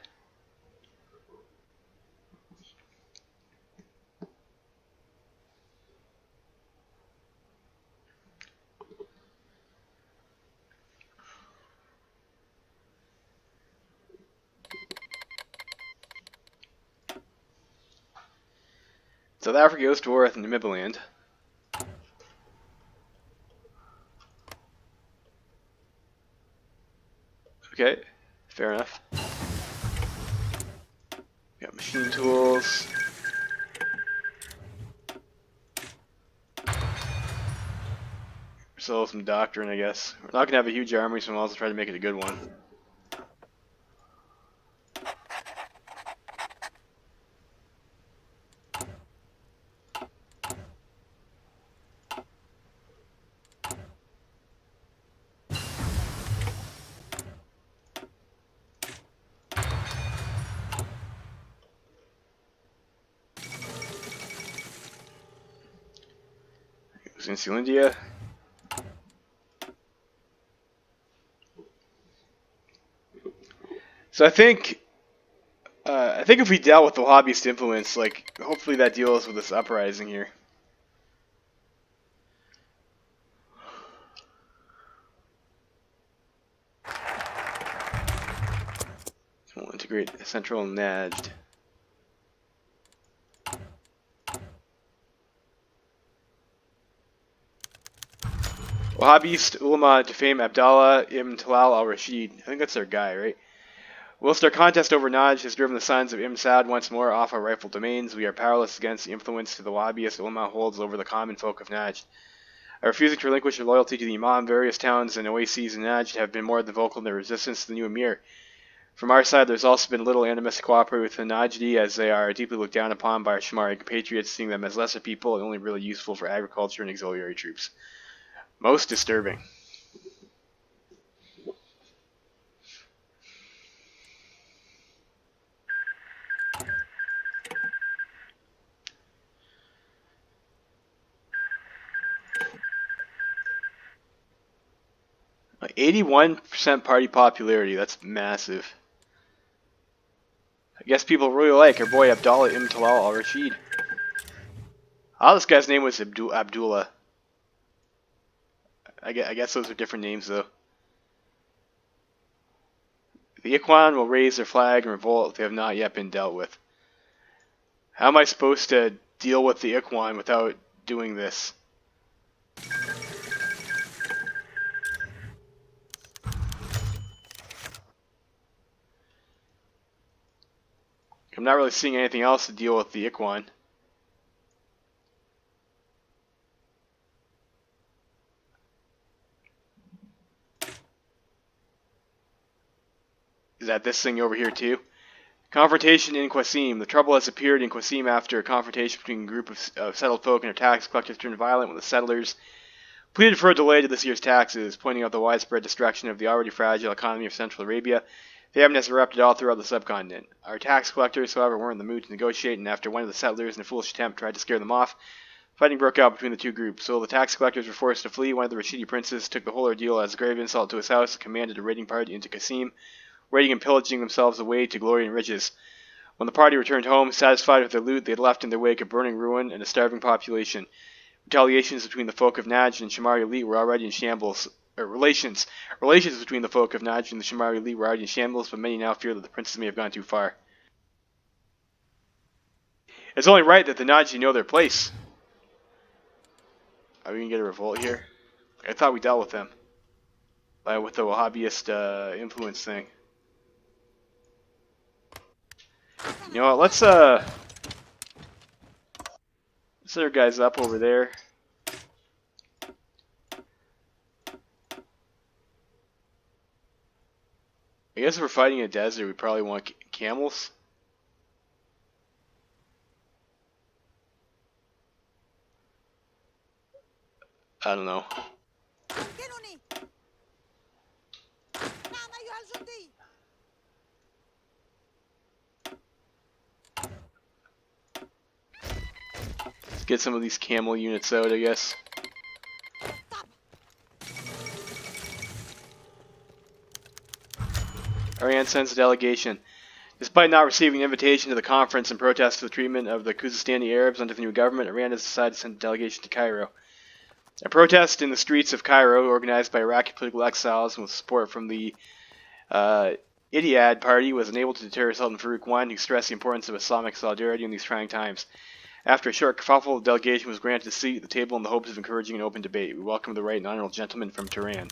South Africa goes to war with Namibiland. Fair enough. Got machine tools. Still some doctrine, I guess. We're not gonna have a huge army, so we'll also try to make it a good one. In India. So I think if we dealt with the lobbyist influence, like hopefully that deals with this uprising here. We'll integrate Central and Najd. Wahhabist ulama defame Abdullah ibn Talal al-Rasheed. I think that's their guy, right? Whilst our contest over Najd has driven the sons of Ibn Saud once more off our rightful domains, we are powerless against the influence the Wahhabist ulama holds over the common folk of Najd. By refusing to relinquish their loyalty to the Imam, various towns and oases in Najd have been more than vocal in their resistance to the new Emir. From our side, there's also been little animus to cooperate with the Najdi, as they are deeply looked down upon by our Shimar compatriots, seeing them as lesser people and only really useful for agriculture and auxiliary troops. Most disturbing. Like 81% party popularity, that's massive. I guess people really like our boy Abdullah ibn Talal al-Rasheed. Oh, this guy's name was Abdullah. I guess those are different names, though. The Ikhwan will raise their flag and revolt if they have not yet been dealt with. How am I supposed to deal with the Ikhwan without doing this? I'm not really seeing anything else to deal with the Ikhwan. Is that this thing over here too? Confrontation in Qasim. The trouble has appeared in Qasim after a confrontation between a group of settled folk and their tax collectors turned violent when the settlers pleaded for a delay to this year's taxes, pointing out the widespread destruction of the already fragile economy of Central Arabia. Famine has erupted all throughout the subcontinent. Our tax collectors, however, weren't in the mood to negotiate, and after one of the settlers, in a foolish attempt, tried to scare them off, fighting broke out between the two groups. So the tax collectors were forced to flee. One of the Rashidi princes took the whole ordeal as a grave insult to his house and commanded a raiding party into Qasim, raiding and pillaging themselves away to glory and riches. When the party returned home, satisfied with their loot, they had left in their wake a burning ruin and a starving population. Retaliations between the folk of Najd and Shimar elite were already in shambles. Relations between the folk of Najd and the Shimar elite were already in shambles, but many now fear that the princes may have gone too far. It's only right that the Najdi know their place. Are we going to get a revolt here? I thought we dealt with them. With the Wahhabist influence thing. You know what, let's set our guys up over there. I guess if we're fighting in a desert, we probably want camels. I don't know. Let's get some of these camel units out, I guess. Ariane sends a delegation. Despite not receiving an invitation to the conference in protest to the treatment of the Khuzestani Arabs under the new government, Iran has decided to send a delegation to Cairo. A protest in the streets of Cairo, organized by Iraqi political exiles with support from the Ittihad Party, was unable to deter Sultan Farouk I, who stressed the importance of Islamic solidarity in these trying times. After a short kerfuffle, the delegation was granted a seat at the table in the hopes of encouraging an open debate. We welcome the right and honorable gentleman from Tehran.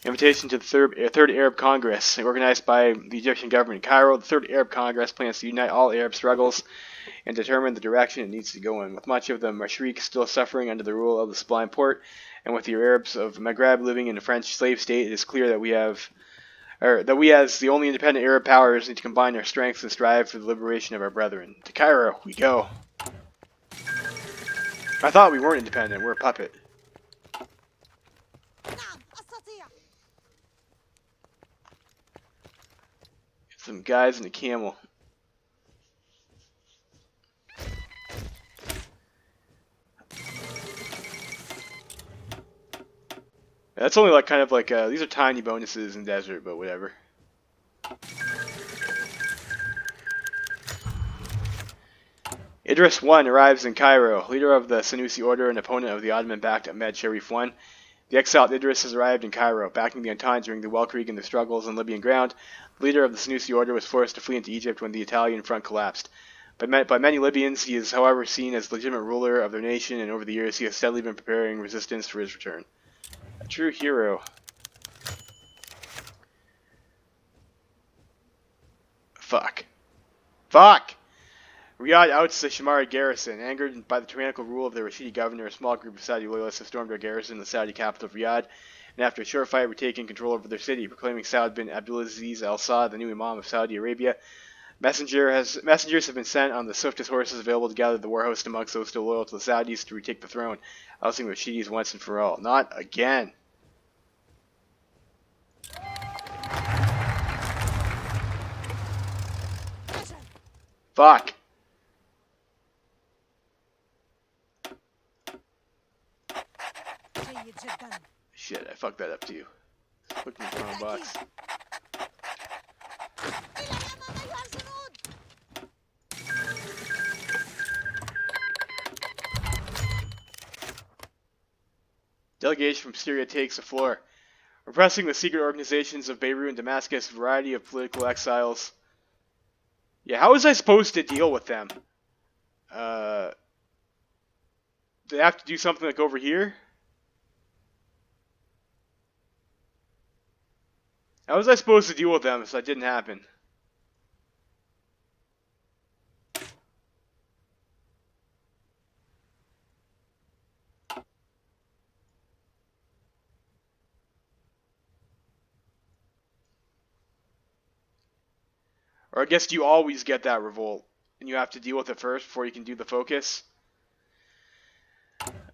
Invitation to the Third Arab Congress, organized by the Egyptian government in Cairo. The Third Arab Congress plans to unite all Arab struggles and determine the direction it needs to go in. With much of the Mashriq still suffering under the rule of the Sublime Porte, and with the Arabs of Maghreb living in a French slave state, it is clear that we as the only independent Arab powers need to combine our strengths and strive for the liberation of our brethren. To Cairo we go. I thought we weren't independent. We're a puppet. Some guys in a camel. That's only like kind of like these are tiny bonuses in desert, but whatever. Idris I arrives in Cairo, leader of the Senussi order and opponent of the Ottoman Pact Ahmed Sharif I. The exiled Idris has arrived in Cairo, backing the Entente during the Weltkrieg and the struggles on Libyan ground. The leader of the Senussi order was forced to flee into Egypt when the Italian front collapsed. By many Libyans, he is, however, seen as the legitimate ruler of their nation, and over the years he has steadily been preparing resistance for his return. A true hero. Fuck. Riyadh outs the Shammar garrison. Angered by the tyrannical rule of the Rasheed governor, a small group of Saudi loyalists have stormed their garrison in the Saudi capital of Riyadh, and after a short fight retaken control over their city, proclaiming Saud bin Abdulaziz al-Saud the new Imam of Saudi Arabia. Messengers have been sent on the swiftest horses available to gather the war host amongst those still loyal to the Saudis to retake the throne, ousting the Rashidis once and for all. Not again. Fuck. Shit, I fucked that up too. Click in the wrong box. Delegation from Syria takes the floor. Repressing the secret organizations of Beirut and Damascus, a variety of political exiles. Yeah, how was I supposed to deal with them? Do they have to do something like over here? How was I supposed to deal with them if that didn't happen? Or I guess you always get that revolt, and you have to deal with it first before you can do the focus?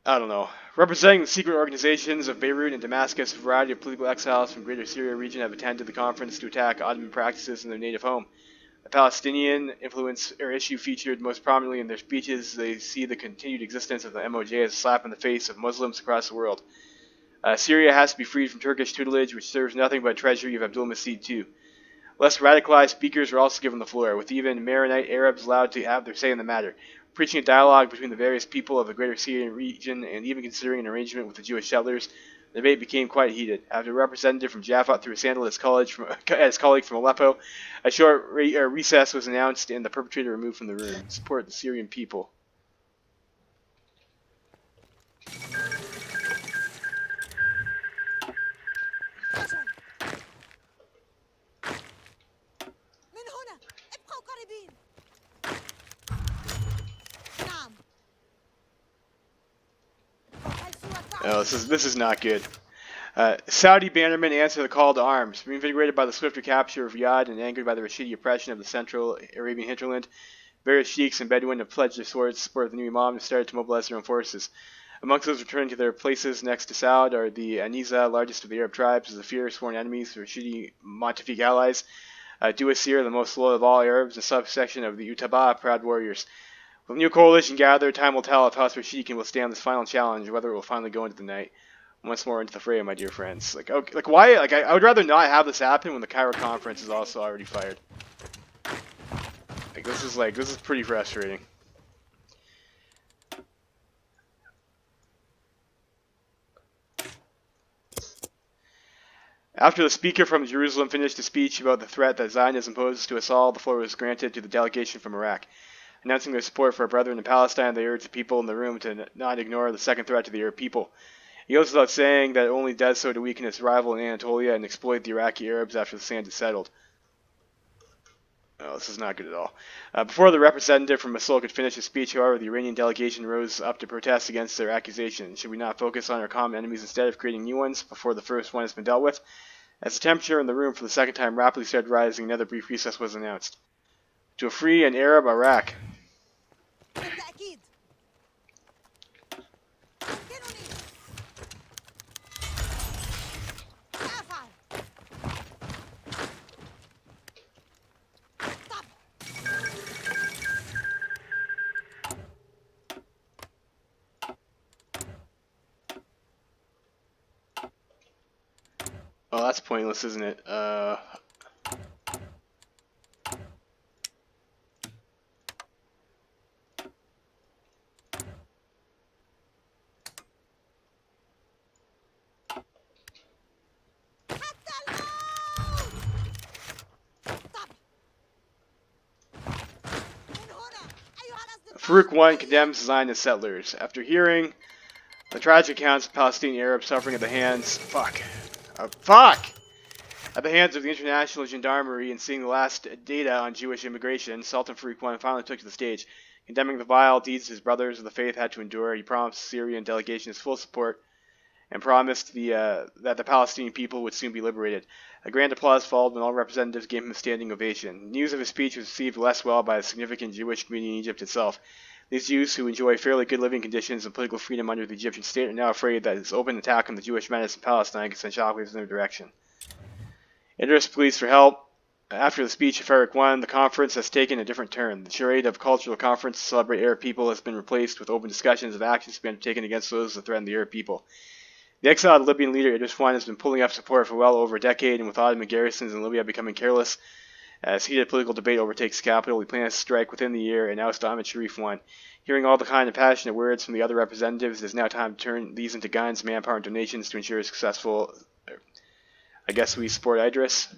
I don't know. Representing the secret organizations of Beirut and Damascus, a variety of political exiles from Greater Syria region have attended the conference to attack Ottoman practices in their native home. The Palestinian influence or issue featured most prominently in their speeches. They see the continued existence of the MOJ as a slap in the face of Muslims across the world. Syria has to be freed from Turkish tutelage, which serves nothing but treasury of Abdullah II. Less radicalized speakers were also given the floor, with even Maronite Arabs allowed to have their say in the matter, preaching a dialogue between the various people of the Greater Syrian region and even considering an arrangement with the Jewish settlers. The debate became quite heated. After a representative from Jaffa threw a sandal at his colleague from Aleppo, a short recess was announced and the perpetrator removed from the room. Support the Syrian people. Oh, this is not good. Saudi bannermen answer the call to arms. Reinvigorated by the swift recapture of Riyadh and angered by the Rashidi oppression of the central Arabian hinterland, various sheikhs and Bedouin have pledged their swords to support the new Imam and started to mobilize their own forces. Amongst those returning to their places next to Saud are the Aniza, largest of the Arab tribes, the fierce sworn enemies, the Rashidi Montefique allies, Duasir, the most loyal of all Arabs, a subsection of the Utaba, proud warriors. With a new coalition gathered, time will tell if House Rasheed can withstand this final challenge, whether it will finally go into the night. Once more into the fray, my dear friends. Why? I would rather not have this happen when the Cairo conference is also already fired. This is pretty frustrating. After the speaker from Jerusalem finished a speech about the threat that Zionism poses to us all, the floor was granted to the delegation from Iraq. Announcing their support for our brethren in Palestine, they urged the people in the room to not ignore the second threat to the Arab people. He goes without saying that it only does so to weaken its rival in Anatolia and exploit the Iraqi Arabs after the sand is settled. Oh, this is not good at all. Before the representative from Mosul could finish his speech, however, the Iranian delegation rose up to protest against their accusation. Should we not focus on our common enemies instead of creating new ones before the first one has been dealt with? As the temperature in the room for the second time rapidly started rising, another brief recess was announced. To a free and Arab Iraq. Oh, that's pointless, isn't it? Farouk I condemns the Zionist settlers. After hearing the tragic accounts of Palestinian Arabs suffering at the hands... At the hands of the International Gendarmerie and seeing the last data on Jewish immigration, Sultan Farouk I finally took to the stage. Condemning the vile deeds his brothers of the faith had to endure, he promised the Syrian delegation his full support and promised that the Palestinian people would soon be liberated. A grand applause followed when all representatives gave him a standing ovation. News of his speech was received less well by the significant Jewish community in Egypt itself. These Jews, who enjoy fairly good living conditions and political freedom under the Egyptian state, are now afraid that his open attack on the Jewish menace in Palestine could send shockwaves in their direction. Interest pleas for help. After the speech of Farouk I, the conference has taken a different turn. The charade of cultural conference to celebrate Arab people has been replaced with open discussions of actions to be undertaken against those that threaten the Arab people. The exiled Libyan leader Idris I has been pulling up support for well over a decade, and with Ottoman garrisons in Libya becoming careless, as heated political debate overtakes the capital, he plans to strike within the year and oust Ahmed Sharif I. Hearing all the kind and passionate words from the other representatives, it is now time to turn these into guns, manpower, and donations to ensure a successful... I guess we support Idris.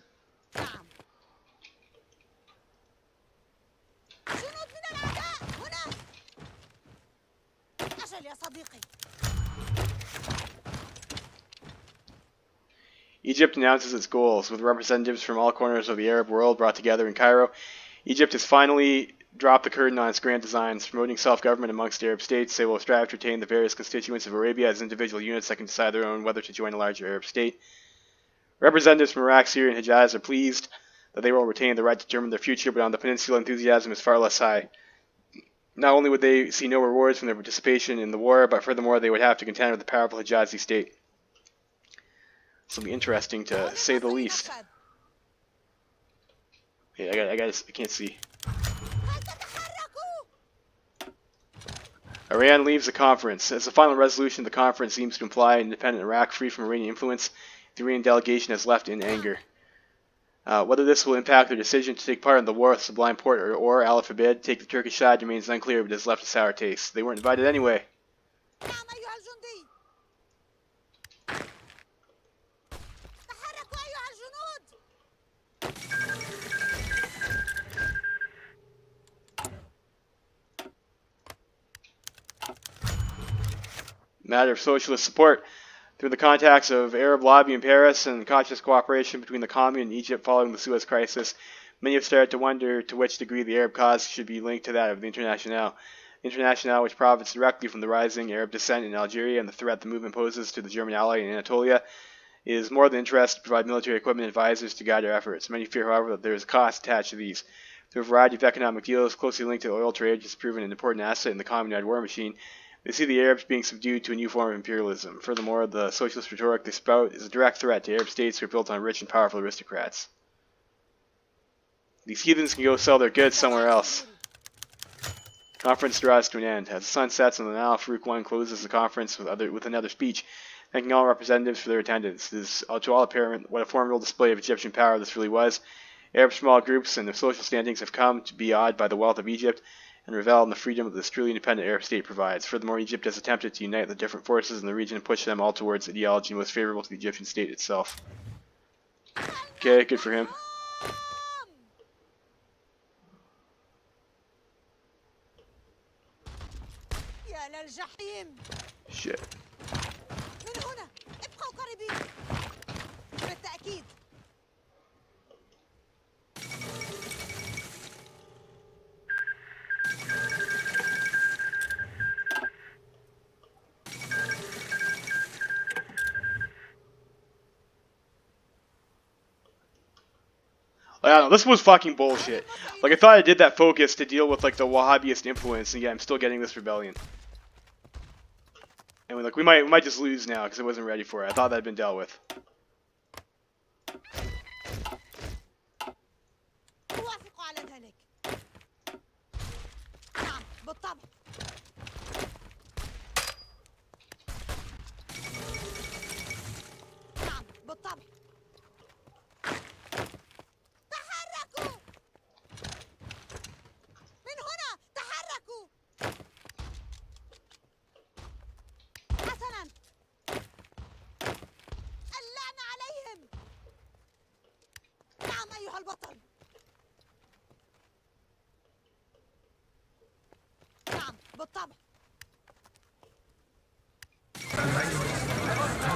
Egypt announces its goals. With representatives from all corners of the Arab world brought together in Cairo, Egypt has finally dropped the curtain on its grand designs. Promoting self-government amongst Arab states, they will strive to retain the various constituents of Arabia as individual units that can decide their own whether to join a larger Arab state. Representatives from Iraq, Syria, and Hajj are pleased that they will retain the right to determine their future, but on the peninsula enthusiasm is far less high. Not only would they see no rewards from their participation in the war, but furthermore they would have to contend with the powerful Hijazi state. This will be interesting to say the least. Okay, I can't see. Iran leaves the conference. As the final resolution of the conference seems to imply an independent Iraq free from Iranian influence, the Iranian delegation has left in anger. Whether this will impact their decision to take part in the war with Sublime Porte or Allah forbid, take the Turkish side remains unclear, but has left a sour taste. They weren't invited anyway. Matter of socialist support. Through the contacts of Arab lobby in Paris and cautious cooperation between the Commune and Egypt following the Suez Crisis, many have started to wonder to which degree the Arab cause should be linked to that of the Internationale. The Internationale, which profits directly from the rising Arab dissent in Algeria and the threat the movement poses to the German ally in Anatolia, is more than interested to provide military equipment and advisors to guide our efforts. Many fear, however, that there is a cost attached to these. Through a variety of economic deals closely linked to the oil trade, which has proven an important asset in the Communist war machine, they see the Arabs being subdued to a new form of imperialism. Furthermore, the socialist rhetoric they spout is a direct threat to Arab states who are built on rich and powerful aristocrats. These heathens can go sell their goods somewhere else. Conference draws to an end. As the sun sets on the Nile, Farouk I closes the conference with another speech, thanking all representatives for their attendance. It is to all apparent what a formidable display of Egyptian power this really was. Arab small groups and their social standings have come to be awed by the wealth of Egypt and revel in the freedom that this truly independent Arab state provides. Furthermore, Egypt has attempted to unite the different forces in the region and push them all towards ideology most favorable to the Egyptian state itself. Okay, good for him. Shit. I don't know, this was fucking bullshit. Like, I thought I did that focus to deal with, like, the Wahhabist influence, and yeah, I'm still getting this rebellion. And, like, we might just lose now, because I wasn't ready for it. I thought that had been dealt with.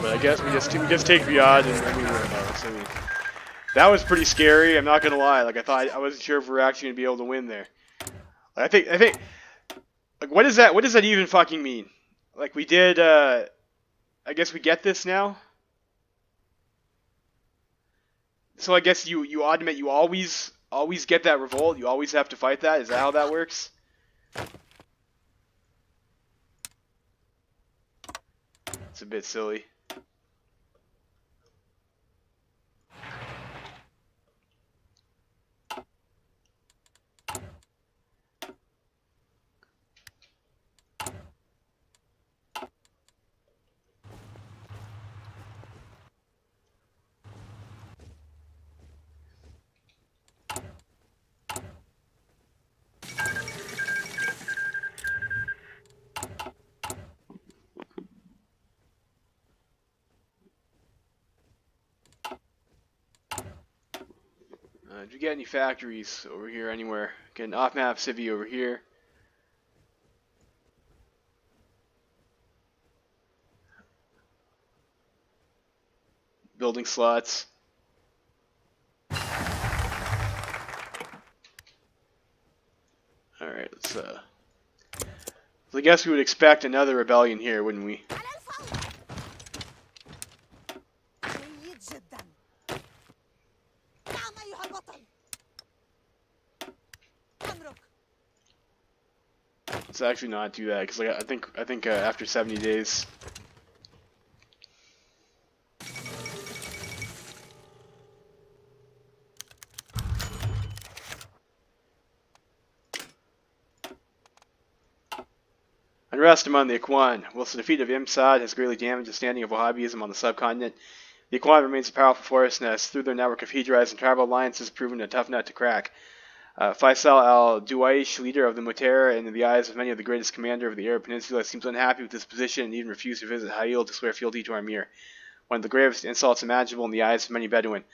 But I guess we just take Riyadh and we win those. I mean, that was pretty scary. I'm not gonna lie. Like, I wasn't sure if we were actually gonna be able to win there. Like, I think, like, what does that even fucking mean? Like, we did. I guess we get this now. So I guess you admit you always get that revolt. You always have to fight that. Is that how that works? It's a bit silly. Did you get any factories over here anywhere? Get an off-map civvy over here. Building slots. Alright, let's so I guess we would expect another rebellion here, wouldn't we? Let's actually not do that, because like, I think after 70 days. Unrest among the Ikhwan. Whilst the defeat of Imsad has greatly damaged the standing of Wahhabism on the subcontinent, the Ikhwan remains a powerful force and has, through their network of Hijraz and tribal alliances, proven a tough nut to crack. Faisal al-Duwaish, leader of the Mu'tara, and in the eyes of many of the greatest commander of the Arab Peninsula, seems unhappy with his position and even refused to visit Hail to swear fealty to our Emir, one of the gravest insults imaginable in the eyes of many Bedouin.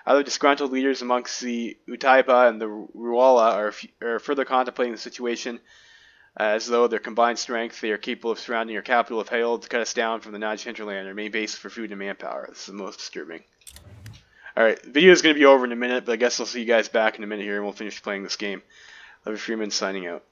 Other disgruntled leaders amongst the Utaiba and the Ruwala are further contemplating the situation, as though their combined strength, they are capable of surrounding our capital of Hail to cut us down from the Najd hinterland, our main base for food and manpower. This is the most disturbing. Alright, the video is going to be over in a minute, but I guess I'll see you guys back in a minute here and we'll finish playing this game. Levy Freeman signing out.